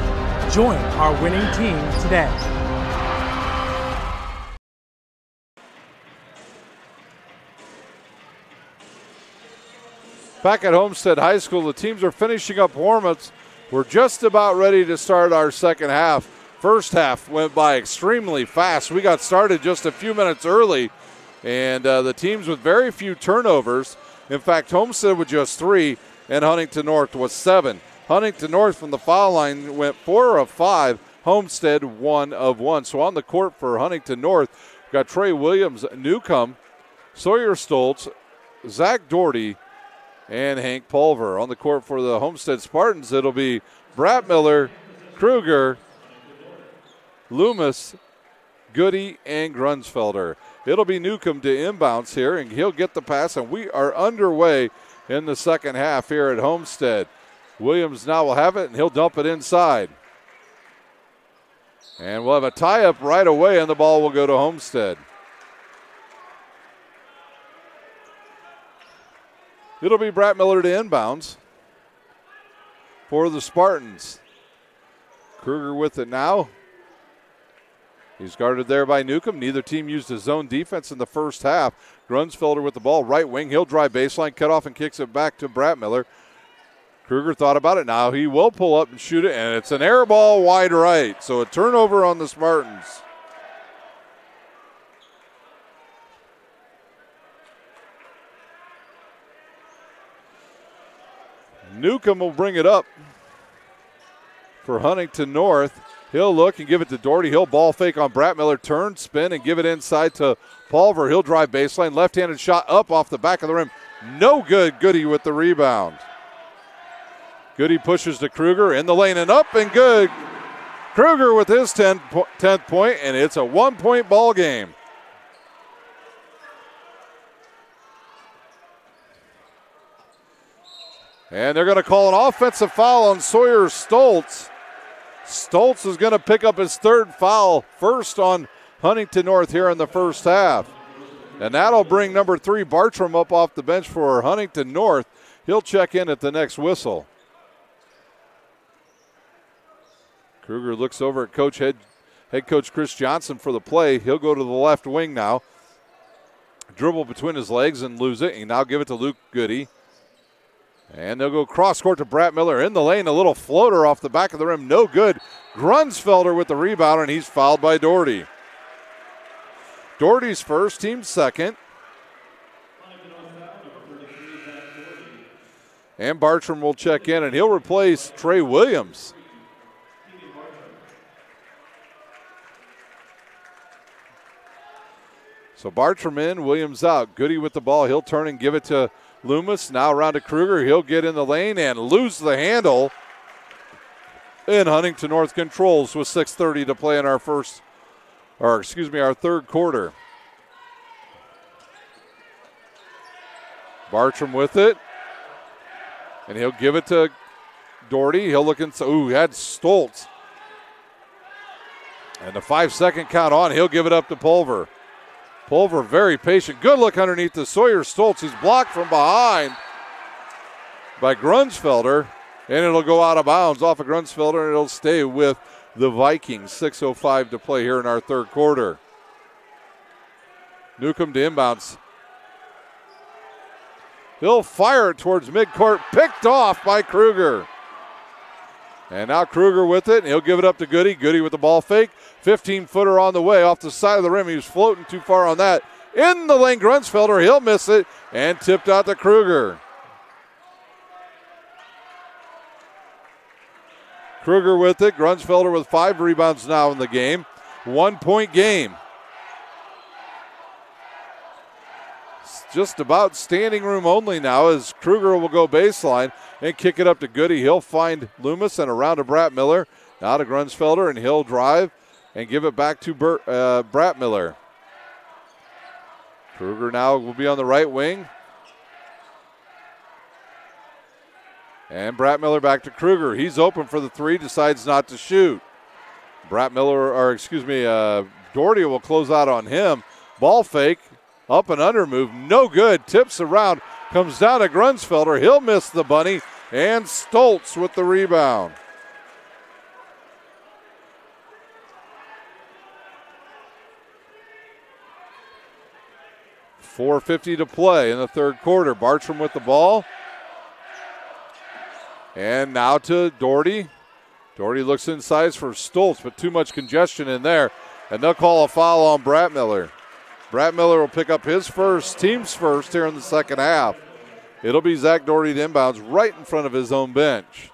Join our winning team today. Back at Homestead High School, the teams are finishing up warm-ups. We're just about ready to start our second half. First half went by extremely fast. We got started just a few minutes early, and the teams with very few turnovers. In fact, Homestead with just 3, and Huntington North was 7. Huntington North from the foul line went 4 of 5. Homestead 1 of 1. So on the court for Huntington North, we've got Trey Williams, Newcomb, Sawyer Stoltz, Zach Doherty, and Hank Pulver. On the court for the Homestead Spartans, it'll be Brad Miller, Kruger, Loomis, Goody, and Grunsfelder. It'll be Newcomb to inbounds here, and he'll get the pass, and we are underway in the second half here at Homestead. Williams now will have it, and he'll dump it inside. And we'll have a tie-up right away, and the ball will go to Homestead. It'll be Brad Miller to inbounds for the Spartans. Kruger with it now. He's guarded there by Newcomb. Neither team used a zone defense in the first half. Grunsfelder with the ball, right wing. He'll drive baseline, cut off, and kicks it back to Brad Miller. Kruger thought about it. Now he will pull up and shoot it, and it's an air ball wide right. So a turnover on the Spartans. Newcomb will bring it up for Huntington North. He'll look and give it to Doherty. He'll ball fake on Brad Miller, turn, spin, and give it inside to Pulver. He'll drive baseline, left-handed shot up off the back of the rim. No good. Goody with the rebound. Goody pushes to Kruger in the lane and up and good. Kruger with his 10th point, and it's a 1-point ball game. And they're going to call an offensive foul on Sawyer Stoltz. Stoltz is going to pick up his 3rd foul, first on Huntington North here in the first half. And that'll bring number 3, Bartram, up off the bench for Huntington North. He'll check in at the next whistle. Kruger looks over at head coach Chris Johnson for the play. He'll go to the left wing now. Dribble between his legs and lose it. He now give it to Luke Goody. And they'll go cross court to Brett Miller in the lane. A little floater off the back of the rim. No good. Grunsfelder with the rebound, and he's fouled by Doherty. Doherty's first, team's second. And Bartram will check in, and he'll replace Trey Williams. So Bartram in, Williams out. Goody with the ball. He'll turn and give it to Loomis. Now around to Kruger. He'll get in the lane and lose the handle. And Huntington North controls with 6:30 to play in our our third quarter. Bartram with it. And he'll give it to Doherty. He'll look inside. Ooh, had Stoltz. And the 5-second count on. He'll give it up to Pulver. Pulver very patient. Good look underneath the Sawyer Stoltz. He's blocked from behind by Grunsfelder. And it'll go out of bounds off of Grunsfelder, and it'll stay with the Vikings. 6:05 to play here in our third quarter. Newcomb to inbounds. He'll fire it towards midcourt. Picked off by Kruger. And now Kruger with it, and he'll give it up to Goody. Goody with the ball fake. 15-footer on the way off the side of the rim. He was floating too far on that. In the lane, Grunsfelder. He'll miss it and tipped out to Kruger. Kruger with it. Grunsfelder with 5 rebounds now in the game. 1-point game. It's just about standing room only now as Kruger will go baseline and kick it up to Goody. He'll find Loomis and around to Brett Miller. Now to Grunsfelder, and he'll drive and give it back to Brett Miller. Kruger now will be on the right wing. And Brett Miller back to Kruger. He's open for the 3, decides not to shoot. Doherty will close out on him. Ball fake, up and under move, no good. Tips around, comes down to Grunsfelder. He'll miss the bunny, and Stoltz with the rebound. .450 to play in the third quarter. Bartram with the ball. And now to Doherty. Doherty looks inside for Stoltz, but too much congestion in there. And they'll call a foul on Brett Miller. Brett Miller will pick up his first, team's first here in the second half. It'll be Zach Doherty to inbounds right in front of his own bench.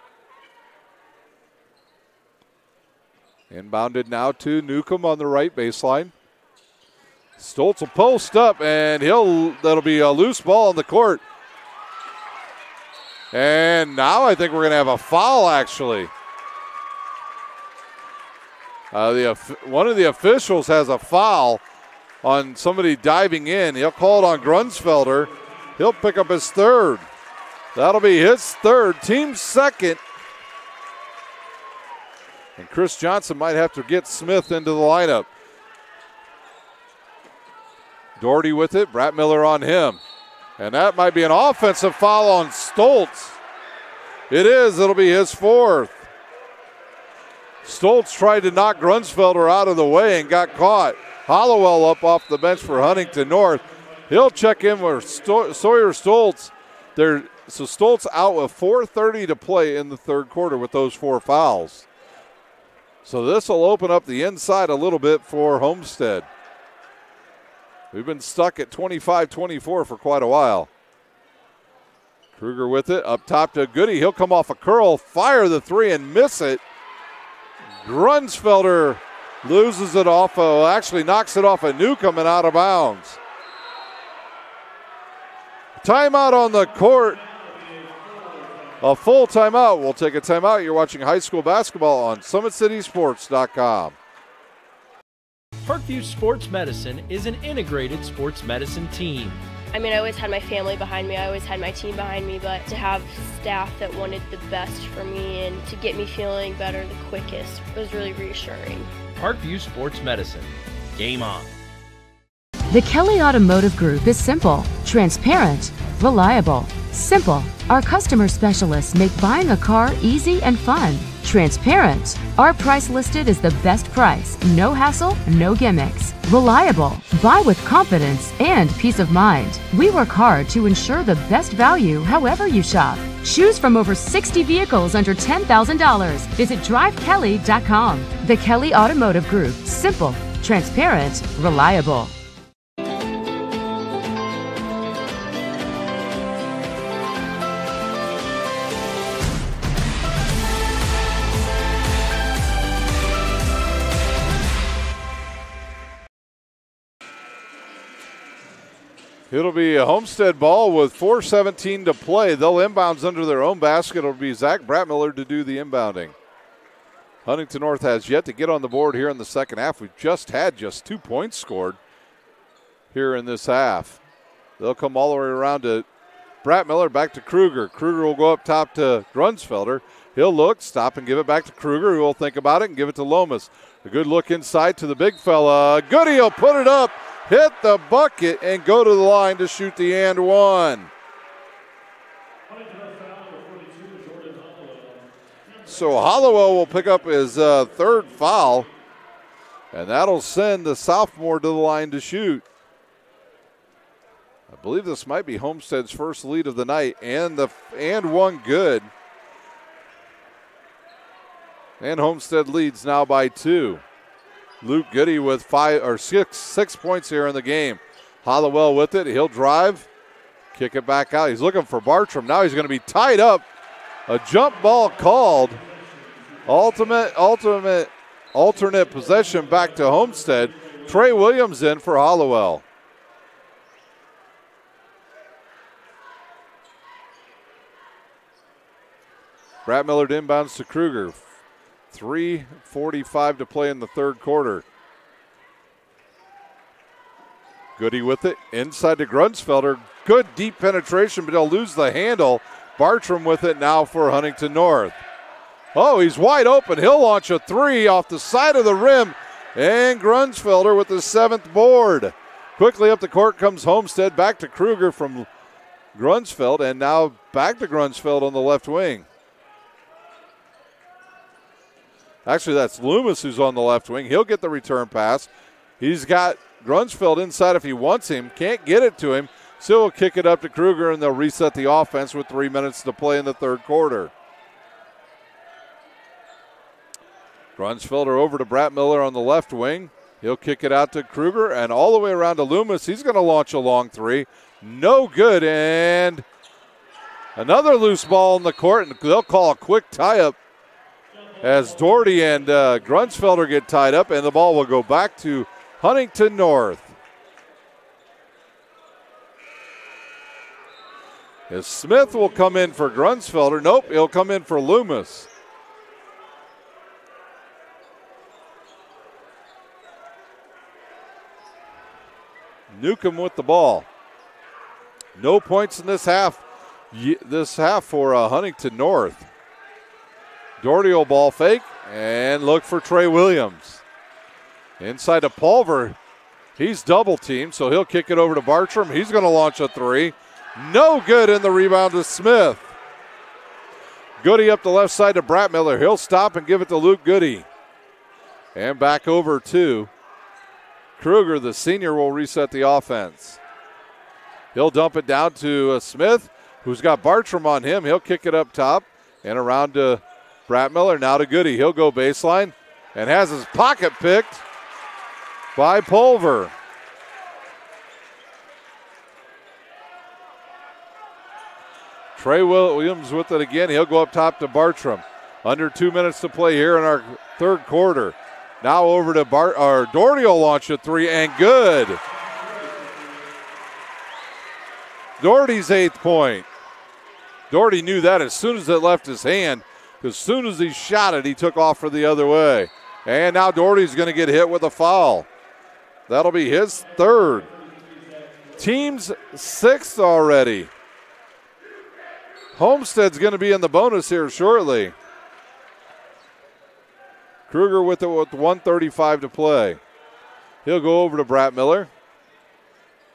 Inbounded now to Newcomb on the right baseline. Stoltz will post up, and that'll be a loose ball on the court. And now I think we're going to have a foul, actually. One of the officials has a foul on somebody diving in. He'll call it on Grunsfelder. He'll pick up his third. That'll be his third, team second. And Chris Johnson might have to get Smith into the lineup. Doherty with it, Brett Miller on him. And that might be an offensive foul on Stoltz. It is, it'll be his 4th. Stoltz tried to knock Grunsfelder out of the way and got caught. Hollowell up off the bench for Huntington North. He'll check in with Sawyer Stoltz. So Stoltz out with 4:30 to play in the third quarter with those 4 fouls. So this will open up the inside a little bit for Homestead. We've been stuck at 25-24 for quite a while. Kruger with it, up top to Goody. He'll come off a curl, fire the 3 and miss it. Grunsfelder loses it off, actually knocks it off a Newcomb and out of bounds. Timeout on the court. A full timeout. We'll take a timeout. You're watching high school basketball on SummitCitySports.com. Parkview Sports Medicine is an integrated sports medicine team. I mean, I always had my family behind me. I always had my team behind me, but to have staff that wanted the best for me and to get me feeling better the quickest was really reassuring. Parkview Sports Medicine. Game on. The Kelly Automotive Group is simple, transparent, reliable. Simple. Our customer specialists make buying a car easy and fun. Transparent. Our price listed is the best price. No hassle, no gimmicks. reliable. Buy with confidence and peace of mind. We work hard to ensure the best value however you shop. Choose from over 60 vehicles under $10,000. Visit drivekelly.com. The Kelly Automotive Group. Simple, transparent, reliable. It'll be a Homestead ball with 4:17 to play. They'll inbounds under their own basket. It'll be Zach Bratmiller to do the inbounding. Huntington North has yet to get on the board here in the second half. We've just had 2 points scored here in this half. They'll come all the way around to Bratmiller, back to Kruger. Kruger will go up top to Grunsfelder. He'll look, stop, and give it back to Kruger, who will think about it and give it to Lomas. A good look inside to the big fella. Goody will put it up, hit the bucket, and go to the line to shoot the and one. So Hollowell will pick up his third foul, and that'll send the sophomore to the line to shoot. I believe this might be Homestead's first lead of the night, and one good. And Homestead leads now by 2. Luke Goody with 6 points here in the game. Hollowell with it. He'll drive, kick it back out. He's looking for Bartram. Now he's going to be tied up. A jump ball called. Alternate possession back to Homestead. Trey Williams in for Hollowell. Bratmiller inbounds to Kruger. 3:45 to play in the third quarter. Goody with it, inside to Grunsfelder. Good deep penetration, but he'll lose the handle. Bartram with it now for Huntington North. Oh, he's wide open. He'll launch a 3 off the side of the rim, and Grunsfelder with the 7th board. Quickly up the court comes Homestead, back to Kruger from Grunsfeld, and now back to Grunsfeld on the left wing. Actually, that's Loomis who's on the left wing. He'll get the return pass. He's got Grunsfeld inside if he wants him. Can't get it to him. So he'll kick it up to Kruger, and they'll reset the offense with 3 minutes to play in the third quarter. Grunsfelder over to Bratmiller on the left wing. He'll kick it out to Kruger, and all the way around to Loomis. He's going to launch a long 3. No good, and another loose ball in the court, and they'll call a quick tie-up as Doherty and Grunsfelder get tied up, and the ball will go back to Huntington North. As Smith will come in for Grunsfelder. Nope, he'll come in for Loomis. Newcomb with the ball. No points in this half. For Huntington North. Doherty will ball fake and look for Trey Williams. Inside to Pulver. He's double teamed, so he'll kick it over to Bartram. He's going to launch a 3. No good, in the rebound to Smith. Goody up the left side to Bratmiller. He'll stop and give it to Luke Goody. And back over to Kruger, the senior, will reset the offense. He'll dump it down to Smith, who's got Bartram on him. He'll kick it up top and around to Bratmiller, now to Goody. He'll go baseline and has his pocket picked by Pulver. Trey Williams with it again. He'll go up top to Bartram. Under 2 minutes to play here in our third quarter. Now over to Doherty will launch a 3, and good. Doherty's 8th point. Doherty knew that as soon as it left his hand. As soon as he shot it, he took off for the other way. And now Doherty's going to get hit with a foul. That'll be his 3rd. Team's 6th already. Homestead's going to be in the bonus here shortly. Kruger with it with 1:35 to play. He'll go over to Bratmiller.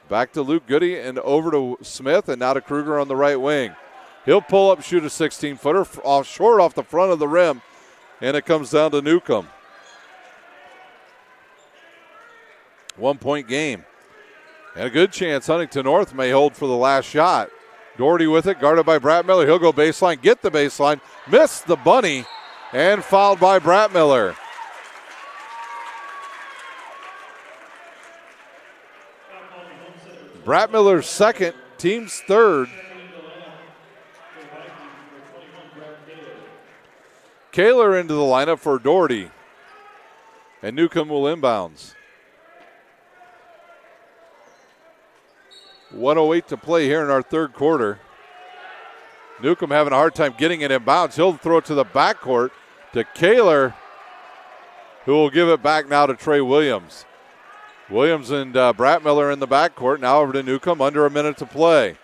Back to Luke Goody and over to Smith, and now to Kruger on the right wing. He'll pull up, shoot a 16-footer short off the front of the rim, and it comes down to Newcomb. 1-point game. And a good chance Huntington North may hold for the last shot. Doherty with it, guarded by Brett Miller. He'll go baseline, get the baseline, miss the bunny, and fouled by Brett Miller. Brett Miller's second, team's third. Kaler into the lineup for Doherty. And Newcomb will inbounds. 1:08 to play here in our third quarter. Newcomb having a hard time getting it in bounds. He'll throw it to the backcourt to Kaler, who will give it back now to Trey Williams. Williams and Brett Miller in the backcourt. Now over to Newcomb, under a minute to play.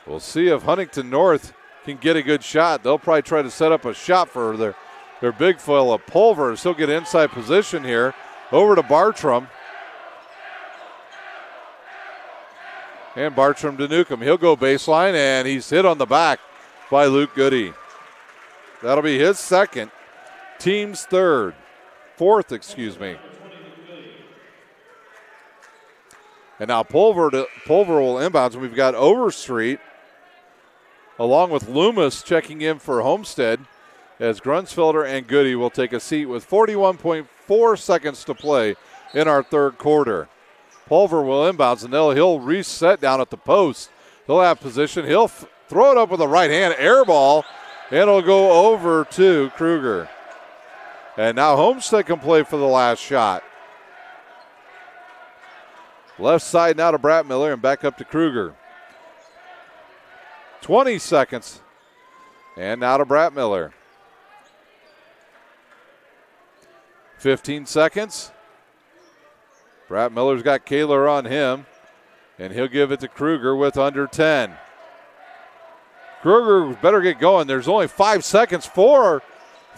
We'll see if Huntington North can get a good shot. They'll probably try to set up a shot for their big foil of Pulvers. He'll get inside position here. Over to Bartram. And Bartram to Newcomb. He'll go baseline, and he's hit on the back by Luke Goody. That'll be his second. Team's fourth. And now Pulver will inbounds. We've got Overstreet along with Loomis checking in for Homestead, as Grunsfelder and Goody will take a seat with 41.4 seconds to play in our third quarter. Pulver will inbounds, and he'll reset down at the post. He'll have position. He'll throw it up with the right hand, air ball, and it'll go over to Kruger. And now Homestead can play for the last shot. Left side now to Brett Miller and back up to Kruger. 20 seconds. And now to Brett Miller. 15 seconds. Brett Miller's got Kaler on him, and he'll give it to Kruger with under 10. Kruger better get going. There's only 5 seconds. 4,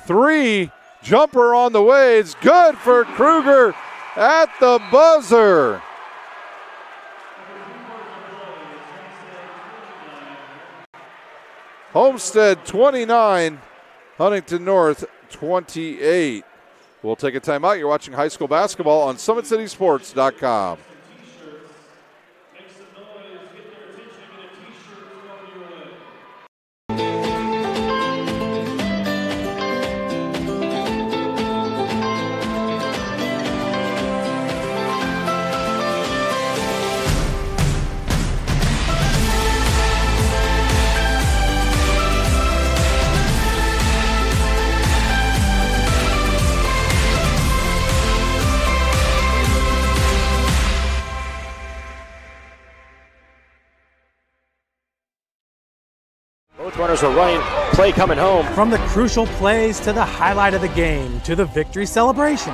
3, jumper on the way. It's good for Kruger at the buzzer. Homestead 29, Huntington North 28. We'll take a timeout. You're watching high school basketball on SummitCitySports.com. Runners are running, play coming home. From the crucial plays to the highlight of the game to the victory celebration,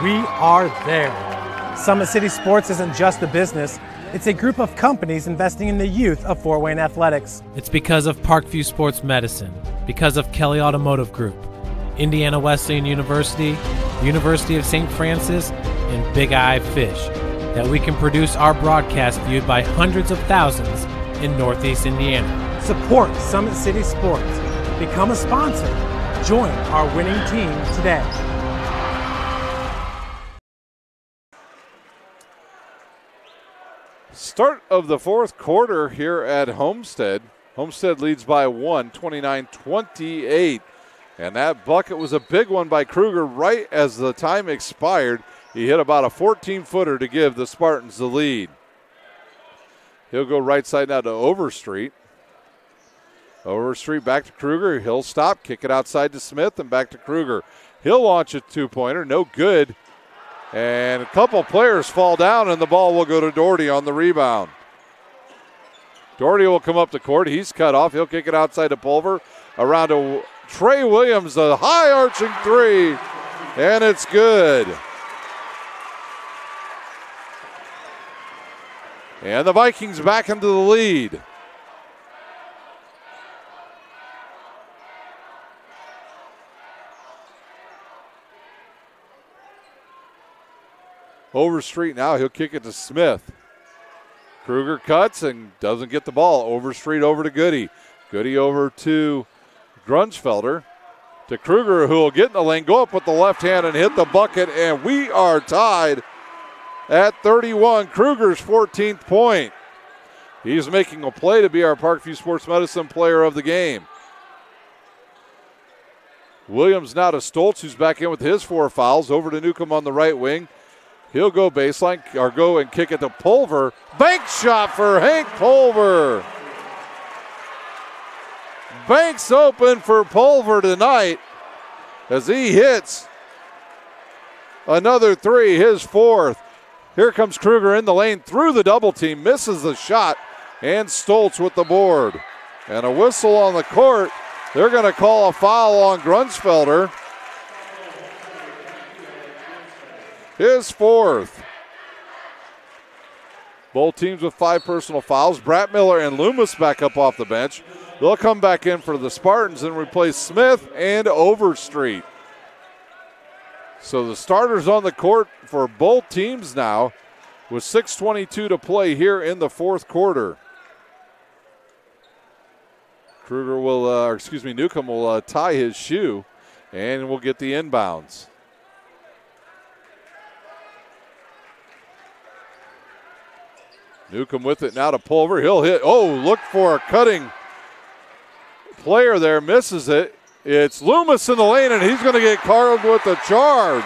we are there. Summit City Sports isn't just a business, it's a group of companies investing in the youth of Fort Wayne athletics. It's because of Parkview Sports Medicine, because of Kelly Automotive Group, Indiana Wesleyan University, University of St. Francis, and Big Eye Fish, that we can produce our broadcast viewed by hundreds of thousands in Northeast Indiana. Support Summit City Sports. Become a sponsor. Join our winning team today. Start of the fourth quarter here at Homestead. Homestead leads by 1, 29-28. And that bucket was a big one by Kruger right as the time expired. He hit about a 14-footer to give the Spartans the lead. He'll go right side now to Overstreet. Overstreet back to Kruger. He'll stop, kick it outside to Smith, and back to Kruger. He'll launch a two-pointer, no good. And a couple players fall down, and the ball will go to Doherty on the rebound. Doherty will come up the court. He's cut off. He'll kick it outside to Pulver. Around to Trey Williams, a high-arching three, and it's good. And the Vikings back into the lead. Overstreet now, he'll kick it to Smith. Kruger cuts and doesn't get the ball. Overstreet over to Goody. Goody over to Grunschfelder. To Kruger, who will get in the lane, go up with the left hand and hit the bucket, and we are tied at 31, Kruger's 14th point. He's making a play to be our Parkview Sports Medicine player of the game. Williams now to Stoltz, who's back in with his 4 fouls. Over to Newcomb on the right wing. He'll go baseline, or go and kick it to Pulver. Bank shot for Hank Pulver. Banks open for Pulver tonight as he hits another 3, his 4th. Here comes Kruger in the lane through the double team, misses the shot, and Stoltz with the board. And a whistle on the court. They're going to call a foul on Grunsfelder. His 4th. Both teams with 5 personal fouls. Brett Miller and Loomis back up off the bench. They'll come back in for the Spartans and replace Smith and Overstreet. So the starters on the court for both teams now with 6:22 to play here in the 4th quarter. Newcomb will tie his shoe and will get the inbounds. Newcomb with it now to Pulver. He'll hit. Oh, look for a cutting player there. Misses it. It's Loomis in the lane, and he's going to get carved with the charge.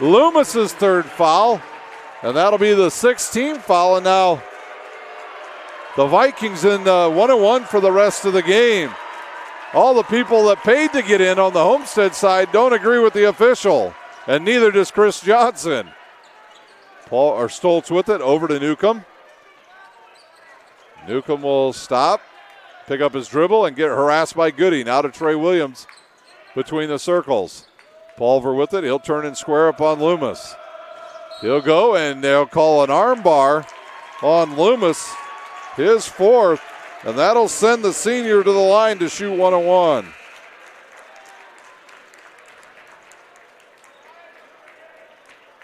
Loomis's 3rd foul, and that'll be the 16th foul. And now the Vikings in 1-1 for the rest of the game. All the people that paid to get in on the Homestead side don't agree with the official, and neither does Chris Johnson. Stoltz with it, over to Newcomb. Newcomb will stop, pick up his dribble, and get harassed by Goody. Now to Trey Williams between the circles. Pulver with it. He'll turn and square up on Loomis. He'll go, and they'll call an arm bar on Loomis, his 4th, and that'll send the senior to the line to shoot 1-on-1.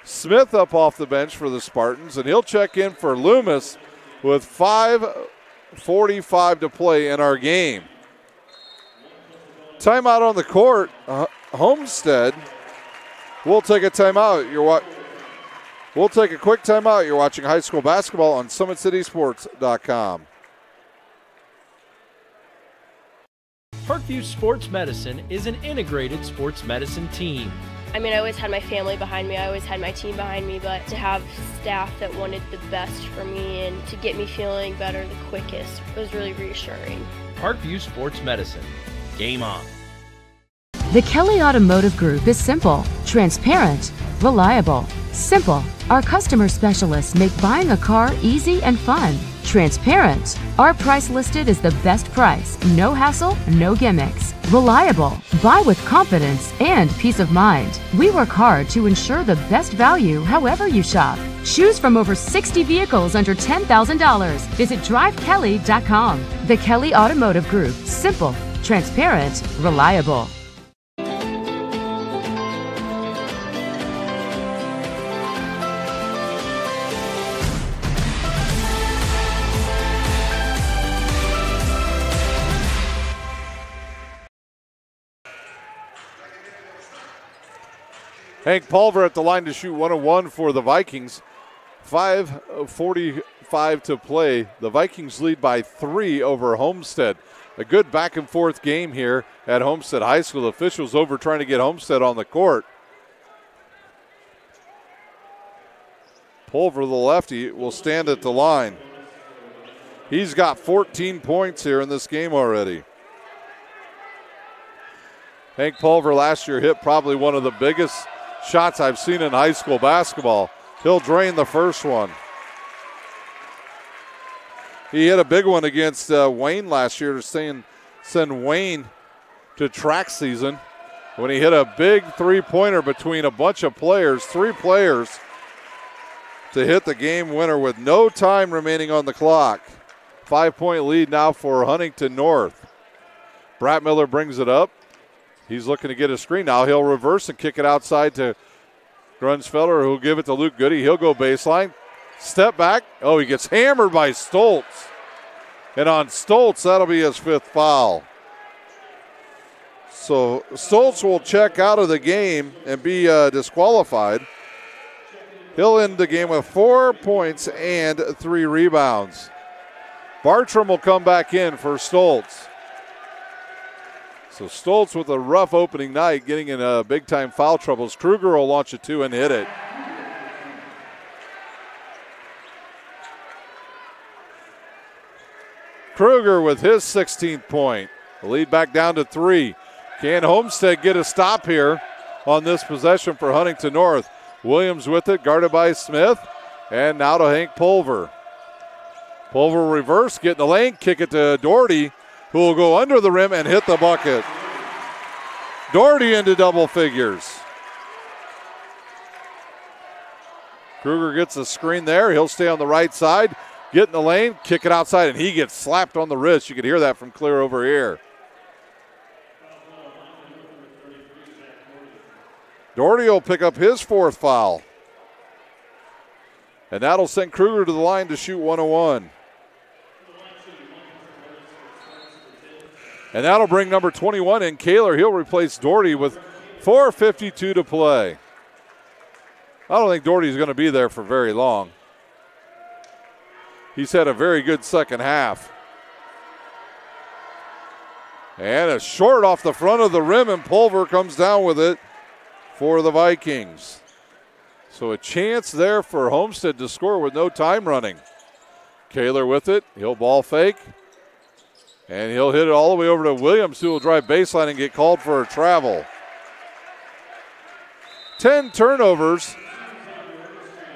Smith up off the bench for the Spartans, and he'll check in for Loomis with 5:45 to play in our game. Timeout on the court. Homestead will take a timeout. We'll take a quick timeout. You're watching high school basketball on SummitCitySports.com. Parkview Sports Medicine is an integrated sports medicine team. I mean, I always had my family behind me. I always had my team behind me, but to have staff that wanted the best for me and to get me feeling better the quickest was really reassuring. Parkview Sports Medicine. Game on. The Kelly Automotive Group is simple, transparent, reliable. Simple. Our customer specialists make buying a car easy and fun. Transparent. Our price listed is the best price. No hassle, no gimmicks. Reliable. Buy with confidence and peace of mind. We work hard to ensure the best value however you shop. Choose from over 60 vehicles under $10,000. Visit drivekelly.com. The Kelly Automotive Group. Simple, transparent, reliable. Hank Pulver at the line to shoot 1-on-1 for the Vikings. 5:45 to play. The Vikings lead by 3 over Homestead. A good back and forth game here at Homestead High School. The officials over trying to get Homestead on the court. Pulver, the lefty, will stand at the line. He's got 14 points here in this game already. Hank Pulver last year hit probably one of the biggest shots I've seen in high school basketball. He'll drain the first one. He hit a big one against Wayne last year to send Wayne to track season when he hit a big three-pointer between a bunch of players, 3 players, to hit the game winner with no time remaining on the clock. 5-point lead now for Huntington North. Brett Miller brings it up. He's looking to get a screen now. He'll reverse and kick it outside to Grunsfelder, who'll give it to Luke Goody. He'll go baseline. Step back. Oh, he gets hammered by Stoltz. And on Stoltz, that'll be his 5th foul. So Stoltz will check out of the game and be disqualified. He'll end the game with 4 points and 3 rebounds. Bartram will come back in for Stoltz. So Stoltz with a rough opening night, getting in big-time foul troubles. Kruger will launch a 2 and hit it. Kruger with his 16th point. The lead back down to 3. Can Homestead get a stop here on this possession for Huntington North? Williams with it, guarded by Smith. And now to Hank Pulver. Pulver reverse, get in the lane, kick it to Doherty, who will go under the rim and hit the bucket. Doherty into double figures. Kruger gets the screen there. He'll stay on the right side, get in the lane, kick it outside, and he gets slapped on the wrist. You can hear that from clear over here. Doherty will pick up his 4th foul. And that'll send Kruger to the line to shoot 101. And that'll bring number 21 in, Kaler. He'll replace Doherty with 4:52 to play. I don't think Doherty's going to be there for very long. He's had a very good second half. And a short off the front of the rim, and Pulver comes down with it for the Vikings. So a chance there for Homestead to score with no time running. Kaler with it. He'll ball fake. And he'll hit it all the way over to Williams, who will drive baseline and get called for a travel. 10 turnovers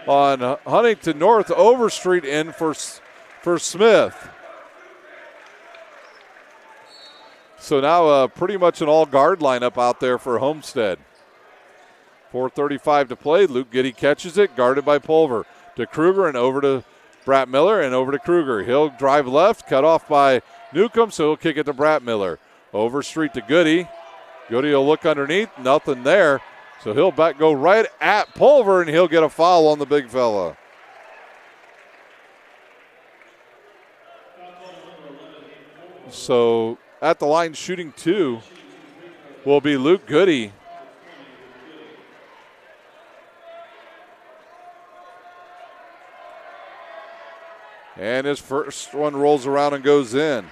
on Huntington North. Overstreet in for Smith. So now pretty much an all-guard lineup out there for Homestead. 4:35 to play. Luke Giddy catches it, guarded by Pulver. To Kruger and over to Bratt Miller and over to Kruger. He'll drive left, cut off by Newcomb, so he'll kick it to Bratt Miller. Overstreet to Goody. Goody will look underneath, nothing there. So he'll go right at Pulver, and he'll get a foul on the big fella. So at the line shooting 2 will be Luke Goody. And his first one rolls around and goes in.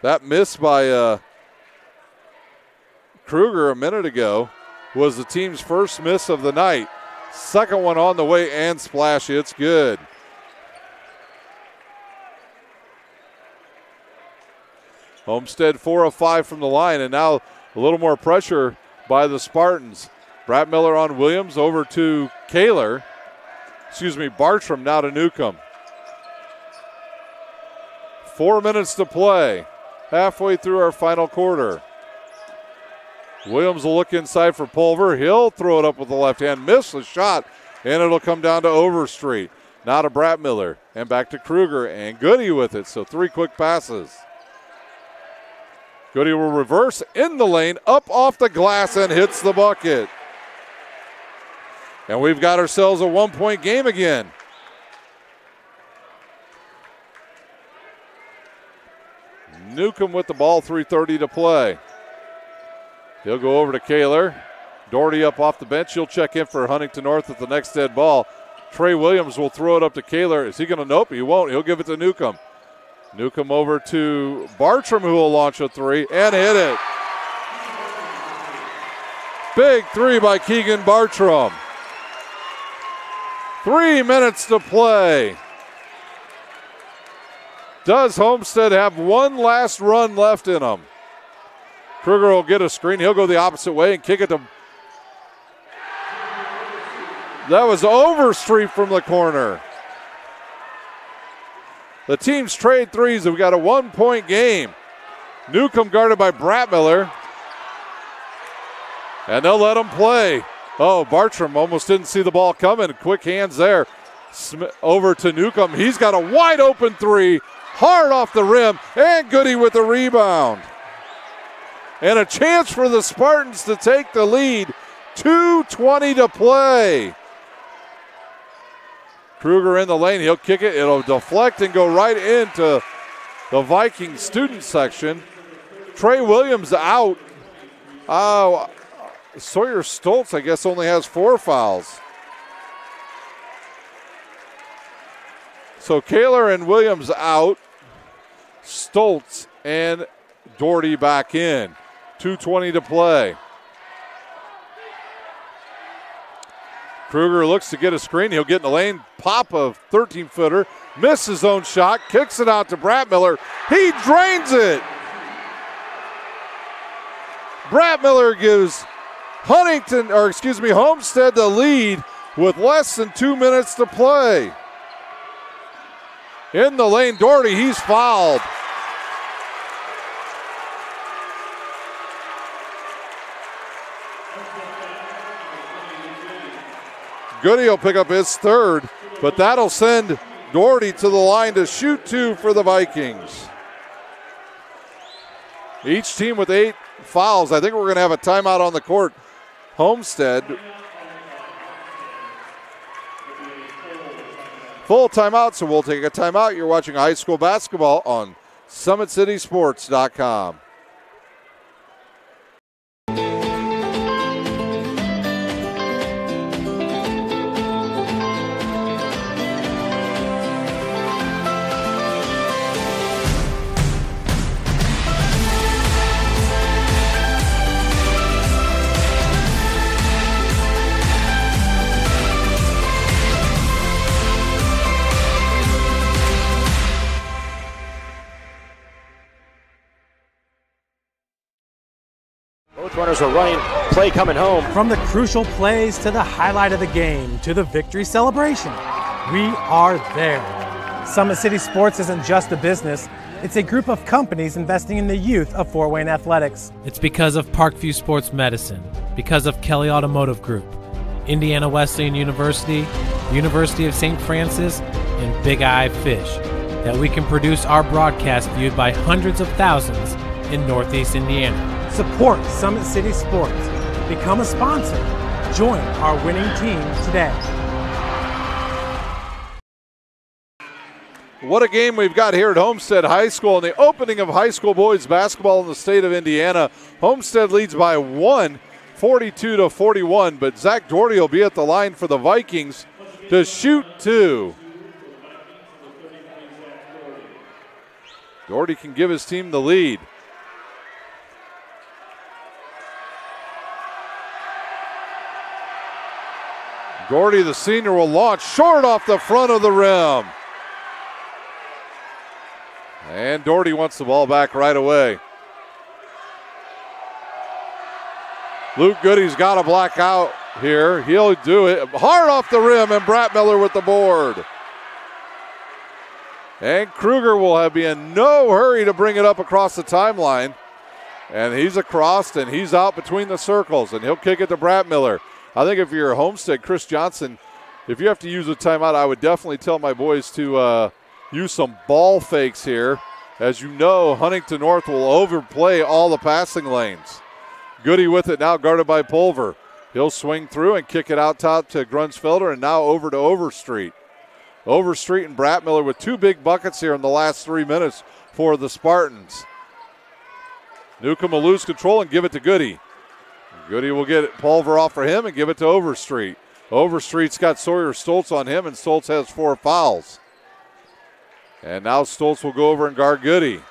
That miss by Kruger a minute ago was the team's first miss of the night. Second one on the way and splash. It's good. Homestead 4 of 5 from the line, and now a little more pressure by the Spartans. Bratt Miller on Williams, over to Kaler. Bartram now to Newcomb. 4 minutes to play. Halfway through our final quarter. Williams will look inside for Pulver. He'll throw it up with the left hand. Miss the shot, and it'll come down to Overstreet. Now to Bratt Miller, and back to Kruger, and Goody with it. So 3 quick passes. Goody will reverse in the lane, up off the glass, and hits the bucket. And we've got ourselves a 1-point game again. Newcomb with the ball, 3:30 to play. He'll go over to Kaler. Doherty up off the bench. He'll check in for Huntington North at the next dead ball. Trey Williams will throw it up to Kaler. Is he going to? Nope, he won't. He'll give it to Newcomb. Newcomb over to Bartram, who will launch a 3 and hit it. Big 3 by Keegan Bartram. 3 minutes to play. Does Homestead have one last run left in them? Kruger will get a screen. He'll go the opposite way and kick it to... That was Overstreet from the corner. The teams trade threes, and we got a 1-point game. Newcomb guarded by Bratt Miller. And they'll let him play. Oh, Bartram almost didn't see the ball coming. Quick hands there. Over to Newcomb. He's got a wide open 3. Hard off the rim. And Goody with the rebound. And a chance for the Spartans to take the lead. 2:20 to play. Kruger in the lane. He'll kick it. It'll deflect and go right into the Viking student section. Trey Williams out. Sawyer Stoltz, I guess, only has 4 fouls. So Kaler and Williams out. Stoltz and Doherty back in. 2:20 to play. Kruger looks to get a screen. He'll get in the lane. Pop a 13-footer. Misses his own shot. Kicks it out to Bratmiller. He drains it. Bratmiller gives Homestead the lead with less than 2 minutes to play. In the lane, Doherty, he's fouled. Goody will pick up his 3rd, but that'll send Doherty to the line to shoot 2 for the Vikings. Each team with 8 fouls. I think we're going to have a timeout on the court. Homestead. Full timeout, so we'll take a timeout. You're watching high school basketball on SummitCitySports.com. Runners are running, play coming home. From the crucial plays to the highlight of the game to the victory celebration, we are there. Summit City Sports isn't just a business, it's a group of companies investing in the youth of Fort Wayne athletics. It's because of Parkview Sports Medicine, because of Kelly Automotive Group, Indiana Wesleyan University, University of St. Francis, and Big Eye Fish, that we can produce our broadcast viewed by hundreds of thousands in Northeast Indiana. Support Summit City Sports. Become a sponsor. Join our winning team today. What a game we've got here at Homestead High School in the opening of high school boys basketball in the state of Indiana. Homestead leads by 1, 42-41, but Zach Doherty will be at the line for the Vikings to shoot 2. Doherty can give his team the lead. Doherty, the senior, will launch short off the front of the rim. And Doherty wants the ball back right away. Luke Goody's got a blackout here. He'll do it. Hard off the rim, and Bratmiller with the board. And Kruger will be in no hurry to bring it up across the timeline. And he's across, and he's out between the circles, and he'll kick it to Bratmiller. I think if you're Homestead, Chris Johnson, if you have to use a timeout, I would definitely tell my boys to use some ball fakes here. As you know, Huntington North will overplay all the passing lanes. Goody with it now, guarded by Pulver. He'll swing through and kick it out top to Grunsfelder, and now over to Overstreet. Overstreet and Bratmiller with 2 big buckets here in the last 3 minutes for the Spartans. Newcomb will lose control and give it to Goody. Goody will get Pulver off for him and give it to Overstreet. Overstreet's got Sawyer Stoltz on him, and Stoltz has 4 fouls. And now Stoltz will go over and guard Goody.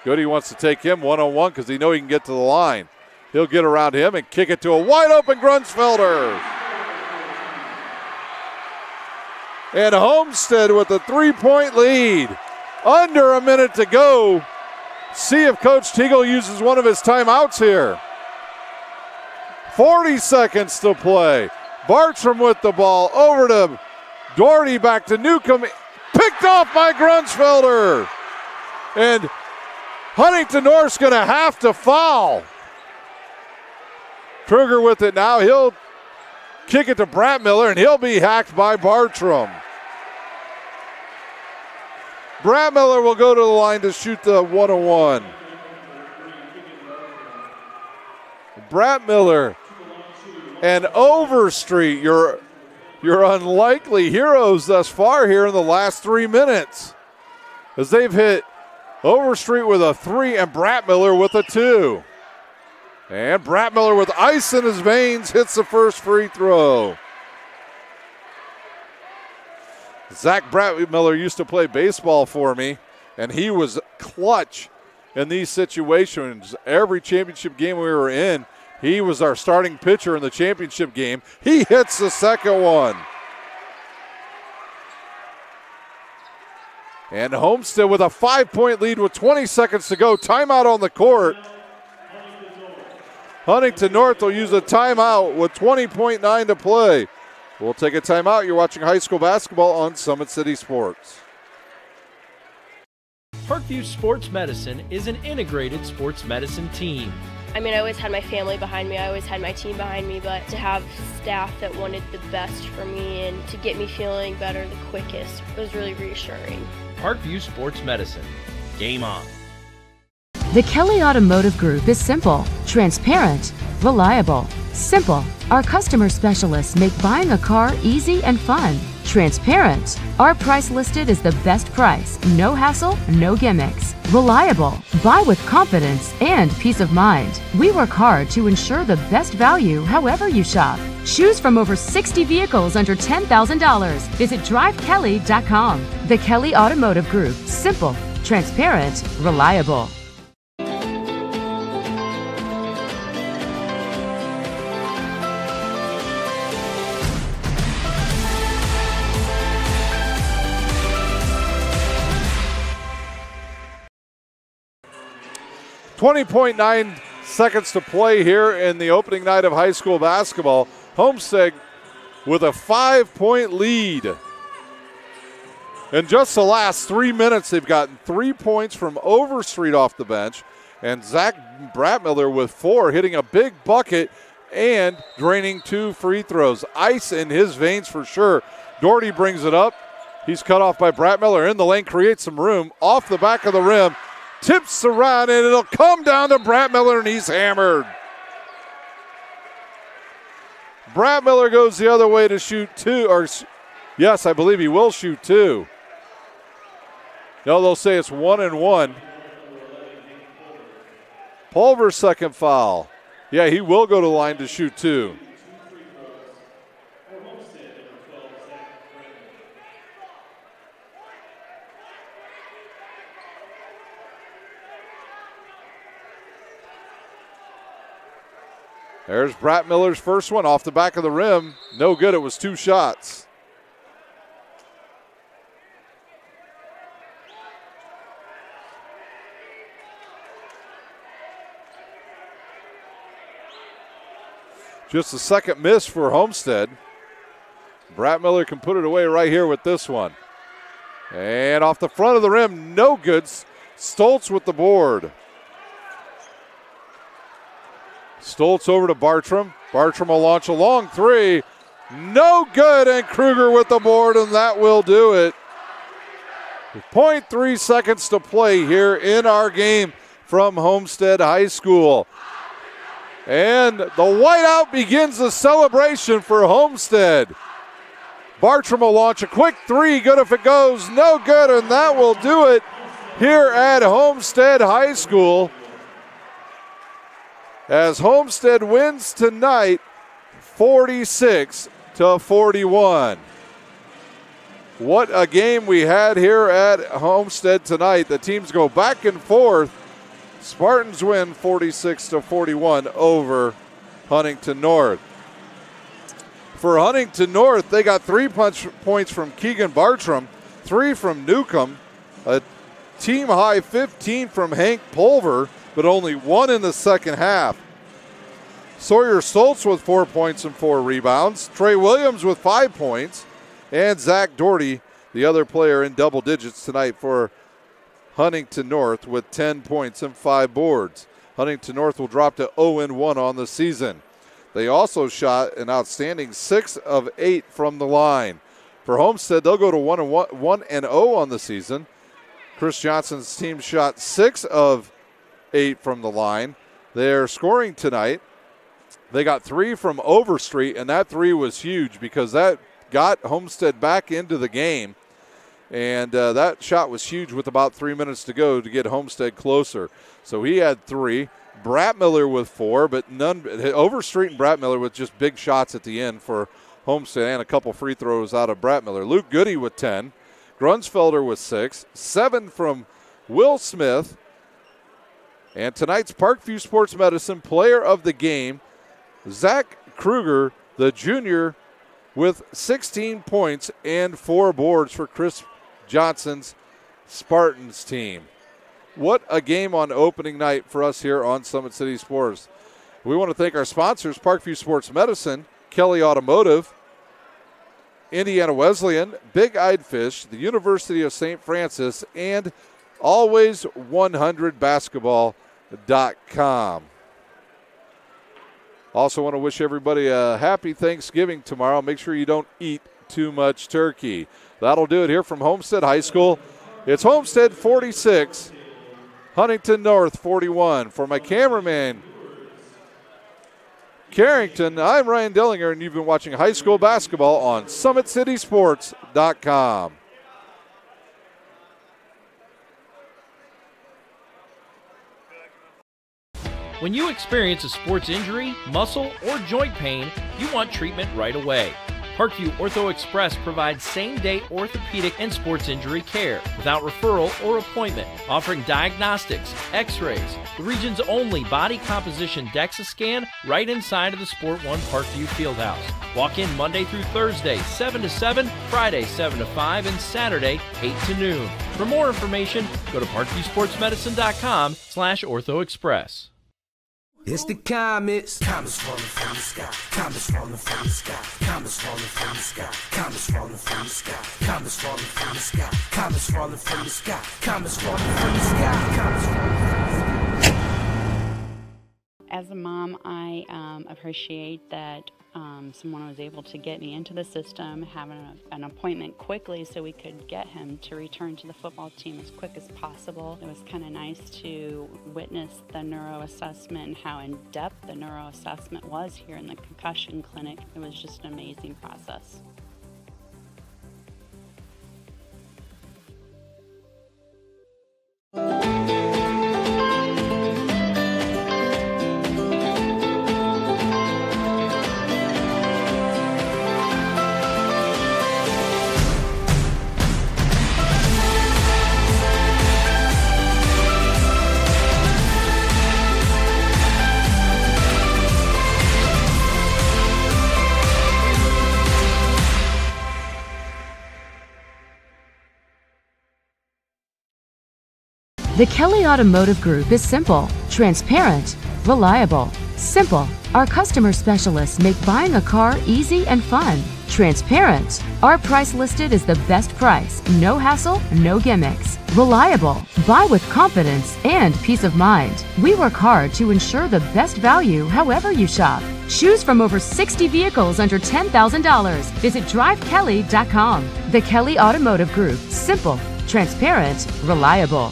Goody wants to take him one-on-one because he knows he can get to the line. He'll get around him and kick it to a wide-open Grunsfelder. And Homestead with a 3-point lead. Under a minute to go. See if Coach Teagle uses one of his timeouts here. 40 seconds to play. Bartram with the ball. Over to Doherty, back to Newcomb. Picked off by Grunsfelder. And Huntington North's going to have to foul. Kruger with it now. He'll kick it to Bratmiller, and he'll be hacked by Bartram. Bratmiller will go to the line to shoot the 1-on-1. Bratmiller and Overstreet, your unlikely heroes thus far here in the last 3 minutes, as they've hit Overstreet with a 3 and Bratmiller with a 2. And Bratmiller with ice in his veins hits the first free throw. Zach Bratmiller used to play baseball for me, and he was clutch in these situations. Every championship game we were in, he was our starting pitcher in the championship game. He hits the second one. And Homestead with a 5-point lead with 20 seconds to go. Timeout on the court. Huntington North will use a timeout with 20.9 to play. We'll take a timeout. You're watching high school basketball on Summit City Sports. Parkview Sports Medicine is an integrated sports medicine team. I mean, I always had my family behind me. I always had my team behind me, but to have staff that wanted the best for me and to get me feeling better the quickest was really reassuring. Parkview Sports Medicine. Game on. The Kelly Automotive Group is simple, transparent, reliable. Simple. Our customer specialists make buying a car easy and fun. Transparent. Our price listed is the best price. No hassle, no gimmicks. Reliable. Buy with confidence and peace of mind. We work hard to ensure the best value however you shop. Choose from over 60 vehicles under $10,000. Visit drivekelly.com. The Kelly Automotive Group. Simple, transparent, reliable. .9 seconds to play here in the opening night of high school basketball. Homestead with a 5-point lead. In just the last 3 minutes, they've gotten 3 points from Overstreet off the bench, and Zach Bratmiller with 4, hitting a big bucket and draining 2 free throws. Ice in his veins for sure. Doherty brings it up. He's cut off by Bratmiller. In the lane, creates some room. Off the back of the rim. Tips around, and it'll come down to Bratmiller, and he's hammered. Bratmiller goes the other way to shoot 2, or yes, I believe he will shoot 2. No, they'll say it's 1 and 1. Pulver's second foul. Yeah, he will go to the line to shoot 2. There's Bratmiller's first one off the back of the rim. No good. It was 2 shots. Just a second miss for Homestead. Bratmiller can put it away right here with this one. And off the front of the rim, no good. Stoltz with the board. Stoltz over to Bartram. Bartram will launch a long 3. No good, and Kruger with the board, and that will do it. 0.3 seconds to play here in our game from Homestead High School. And the whiteout begins the celebration for Homestead. Bartram will launch a quick 3. Good if it goes. No good, and that will do it here at Homestead High School. As Homestead wins tonight 46-41. What a game we had here at Homestead tonight. The teams go back and forth. Spartans win 46-41 over Huntington North. For Huntington North, they got 3 points from Keegan Bartram, 3 from Newcomb, a team high 15 from Hank Pulver, but only 1 in the second half. Sawyer Stoltz with 4 points and 4 rebounds. Trey Williams with 5 points. And Zach Doherty, the other player in double digits tonight for Huntington North with 10 points and 5 boards. Huntington North will drop to 0-1 on the season. They also shot an outstanding 6 of 8 from the line. For Homestead, they'll go to 1-0 on the season. Chris Johnson's team shot 6 of 8 from the line. They're scoring tonight. They got 3 from Overstreet, and that 3 was huge because that got Homestead back into the game. And that shot was huge with about 3 minutes to go to get Homestead closer. So he had 3. Bratmiller with 4, but Overstreet and Bratmiller with just big shots at the end for Homestead and a couple free throws out of Bratmiller. Luke Goody with 10. Grunsfelder with 6. 7 from Will Smith. And tonight's Parkview Sports Medicine Player of the Game, Zach Kruger, the junior, with 16 points and 4 boards for Chris Johnson's Spartans team. What a game on opening night for us here on Summit City Sports. We want to thank our sponsors, Parkview Sports Medicine, Kelly Automotive, Indiana Wesleyan, Big Eyed Fish, the University of St. Francis, and Always 100 Basketball.com. Also want to wish everybody a happy Thanksgiving tomorrow. Make sure you don't eat too much turkey. That'll do it here from Homestead High School. It's Homestead 46, Huntington North 41. For my cameraman, Carrington, I'm Ryan Dellinger, and you've been watching high school basketball on SummitCitySports.com. When you experience a sports injury, muscle, or joint pain, you want treatment right away. Parkview Ortho Express provides same-day orthopedic and sports injury care without referral or appointment, offering diagnostics, x-rays, the region's only body composition DEXA scan right inside of the Sport One Parkview Fieldhouse. Walk in Monday through Thursday, 7 to 7, Friday, 7 to 5, and Saturday, 8 to noon. For more information, go to parkviewsportsmedicine.com/orthoexpress. It's the comets. Comets falling from the sky. Comets falling from the sky. Comets falling from the sky. Comets falling from the sky. Comets falling from the sky. Comets falling from the sky. Comets falling from the sky. Comets falling from the sky. As a mom, I appreciate that someone was able to get me into the system, having an appointment quickly so we could get him to return to the football team as quick as possible. It was kind of nice to witness the neuro assessment and how in-depth the neuro assessment was here in the concussion clinic. It was just an amazing process. The Kelly Automotive Group is simple, transparent, reliable. Simple. Our customer specialists make buying a car easy and fun. Transparent. Our price listed is the best price. No hassle, no gimmicks. Reliable. Buy with confidence and peace of mind. We work hard to ensure the best value however you shop. Choose from over 60 vehicles under $10,000. Visit drivekelly.com. The Kelly Automotive Group. Simple, transparent, reliable.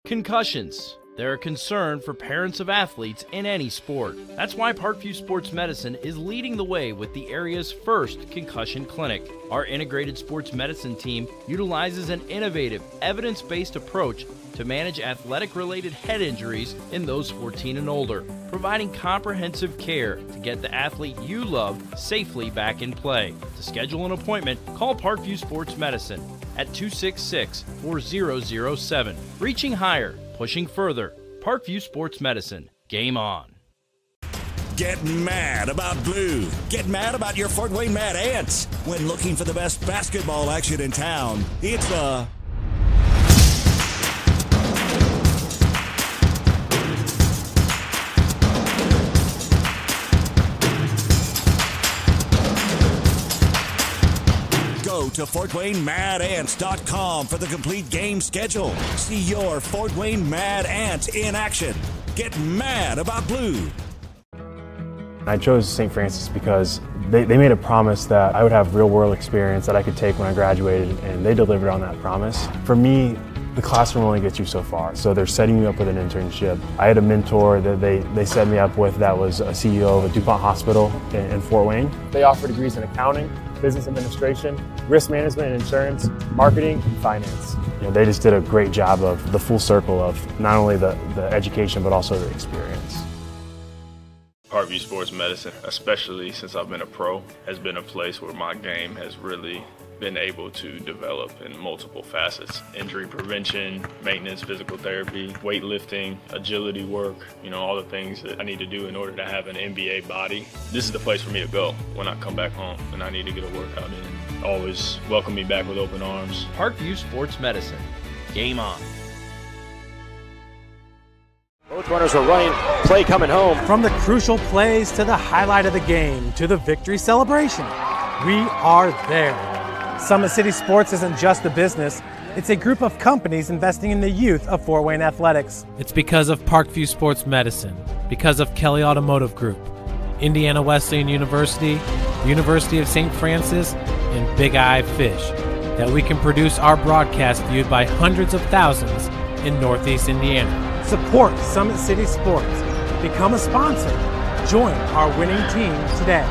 Concussions. They're a concern for parents of athletes in any sport. That's why Parkview Sports Medicine is leading the way with the area's first concussion clinic. Our integrated sports medicine team utilizes an innovative, evidence-based approach to manage athletic-related head injuries in those 14 and older, providing comprehensive care to get the athlete you love safely back in play. To schedule an appointment, call Parkview Sports Medicine at 266-4007. Reaching higher, pushing further. Parkview Sports Medicine. Game on. Get mad about blue. Get mad about your Fort Wayne Mad Ants. When looking for the best basketball action in town, it's the Go to FortWayneMadAnts.com for the complete game schedule. See your Fort Wayne Mad Ants in action. Get mad about blue. I chose St. Francis because they made a promise that I would have real-world experience that I could take when I graduated, and they delivered on that promise. For me, the classroom only gets you so far, so they're setting you up with an internship. I had a mentor that they set me up with that was a CEO of a DuPont hospital in Fort Wayne. They offer degrees in accounting, business administration, risk management and insurance, marketing, and finance. They just did a great job of the full circle of not only the education but also the experience. Parkview Sports Medicine, especially since I've been a pro, has been a place where my game has really been able to develop in multiple facets. Injury prevention, maintenance, physical therapy, weightlifting, agility work, all the things that I need to do in order to have an NBA body. This is the place for me to go when I come back home and I need to get a workout in. Always welcome me back with open arms. Parkview Sports Medicine. Game on. Both runners are running, play coming home. From the crucial plays to the highlight of the game to the victory celebration, we are there. Summit City Sports isn't just a business, it's a group of companies investing in the youth of Fort Wayne athletics. It's because of Parkview Sports Medicine, because of Kelly Automotive Group, Indiana Wesleyan University, the University of St. Francis, and Big Eye Fish, that we can produce our broadcast viewed by hundreds of thousands in Northeast Indiana. Support Summit City Sports. Become a sponsor. Join our winning team today.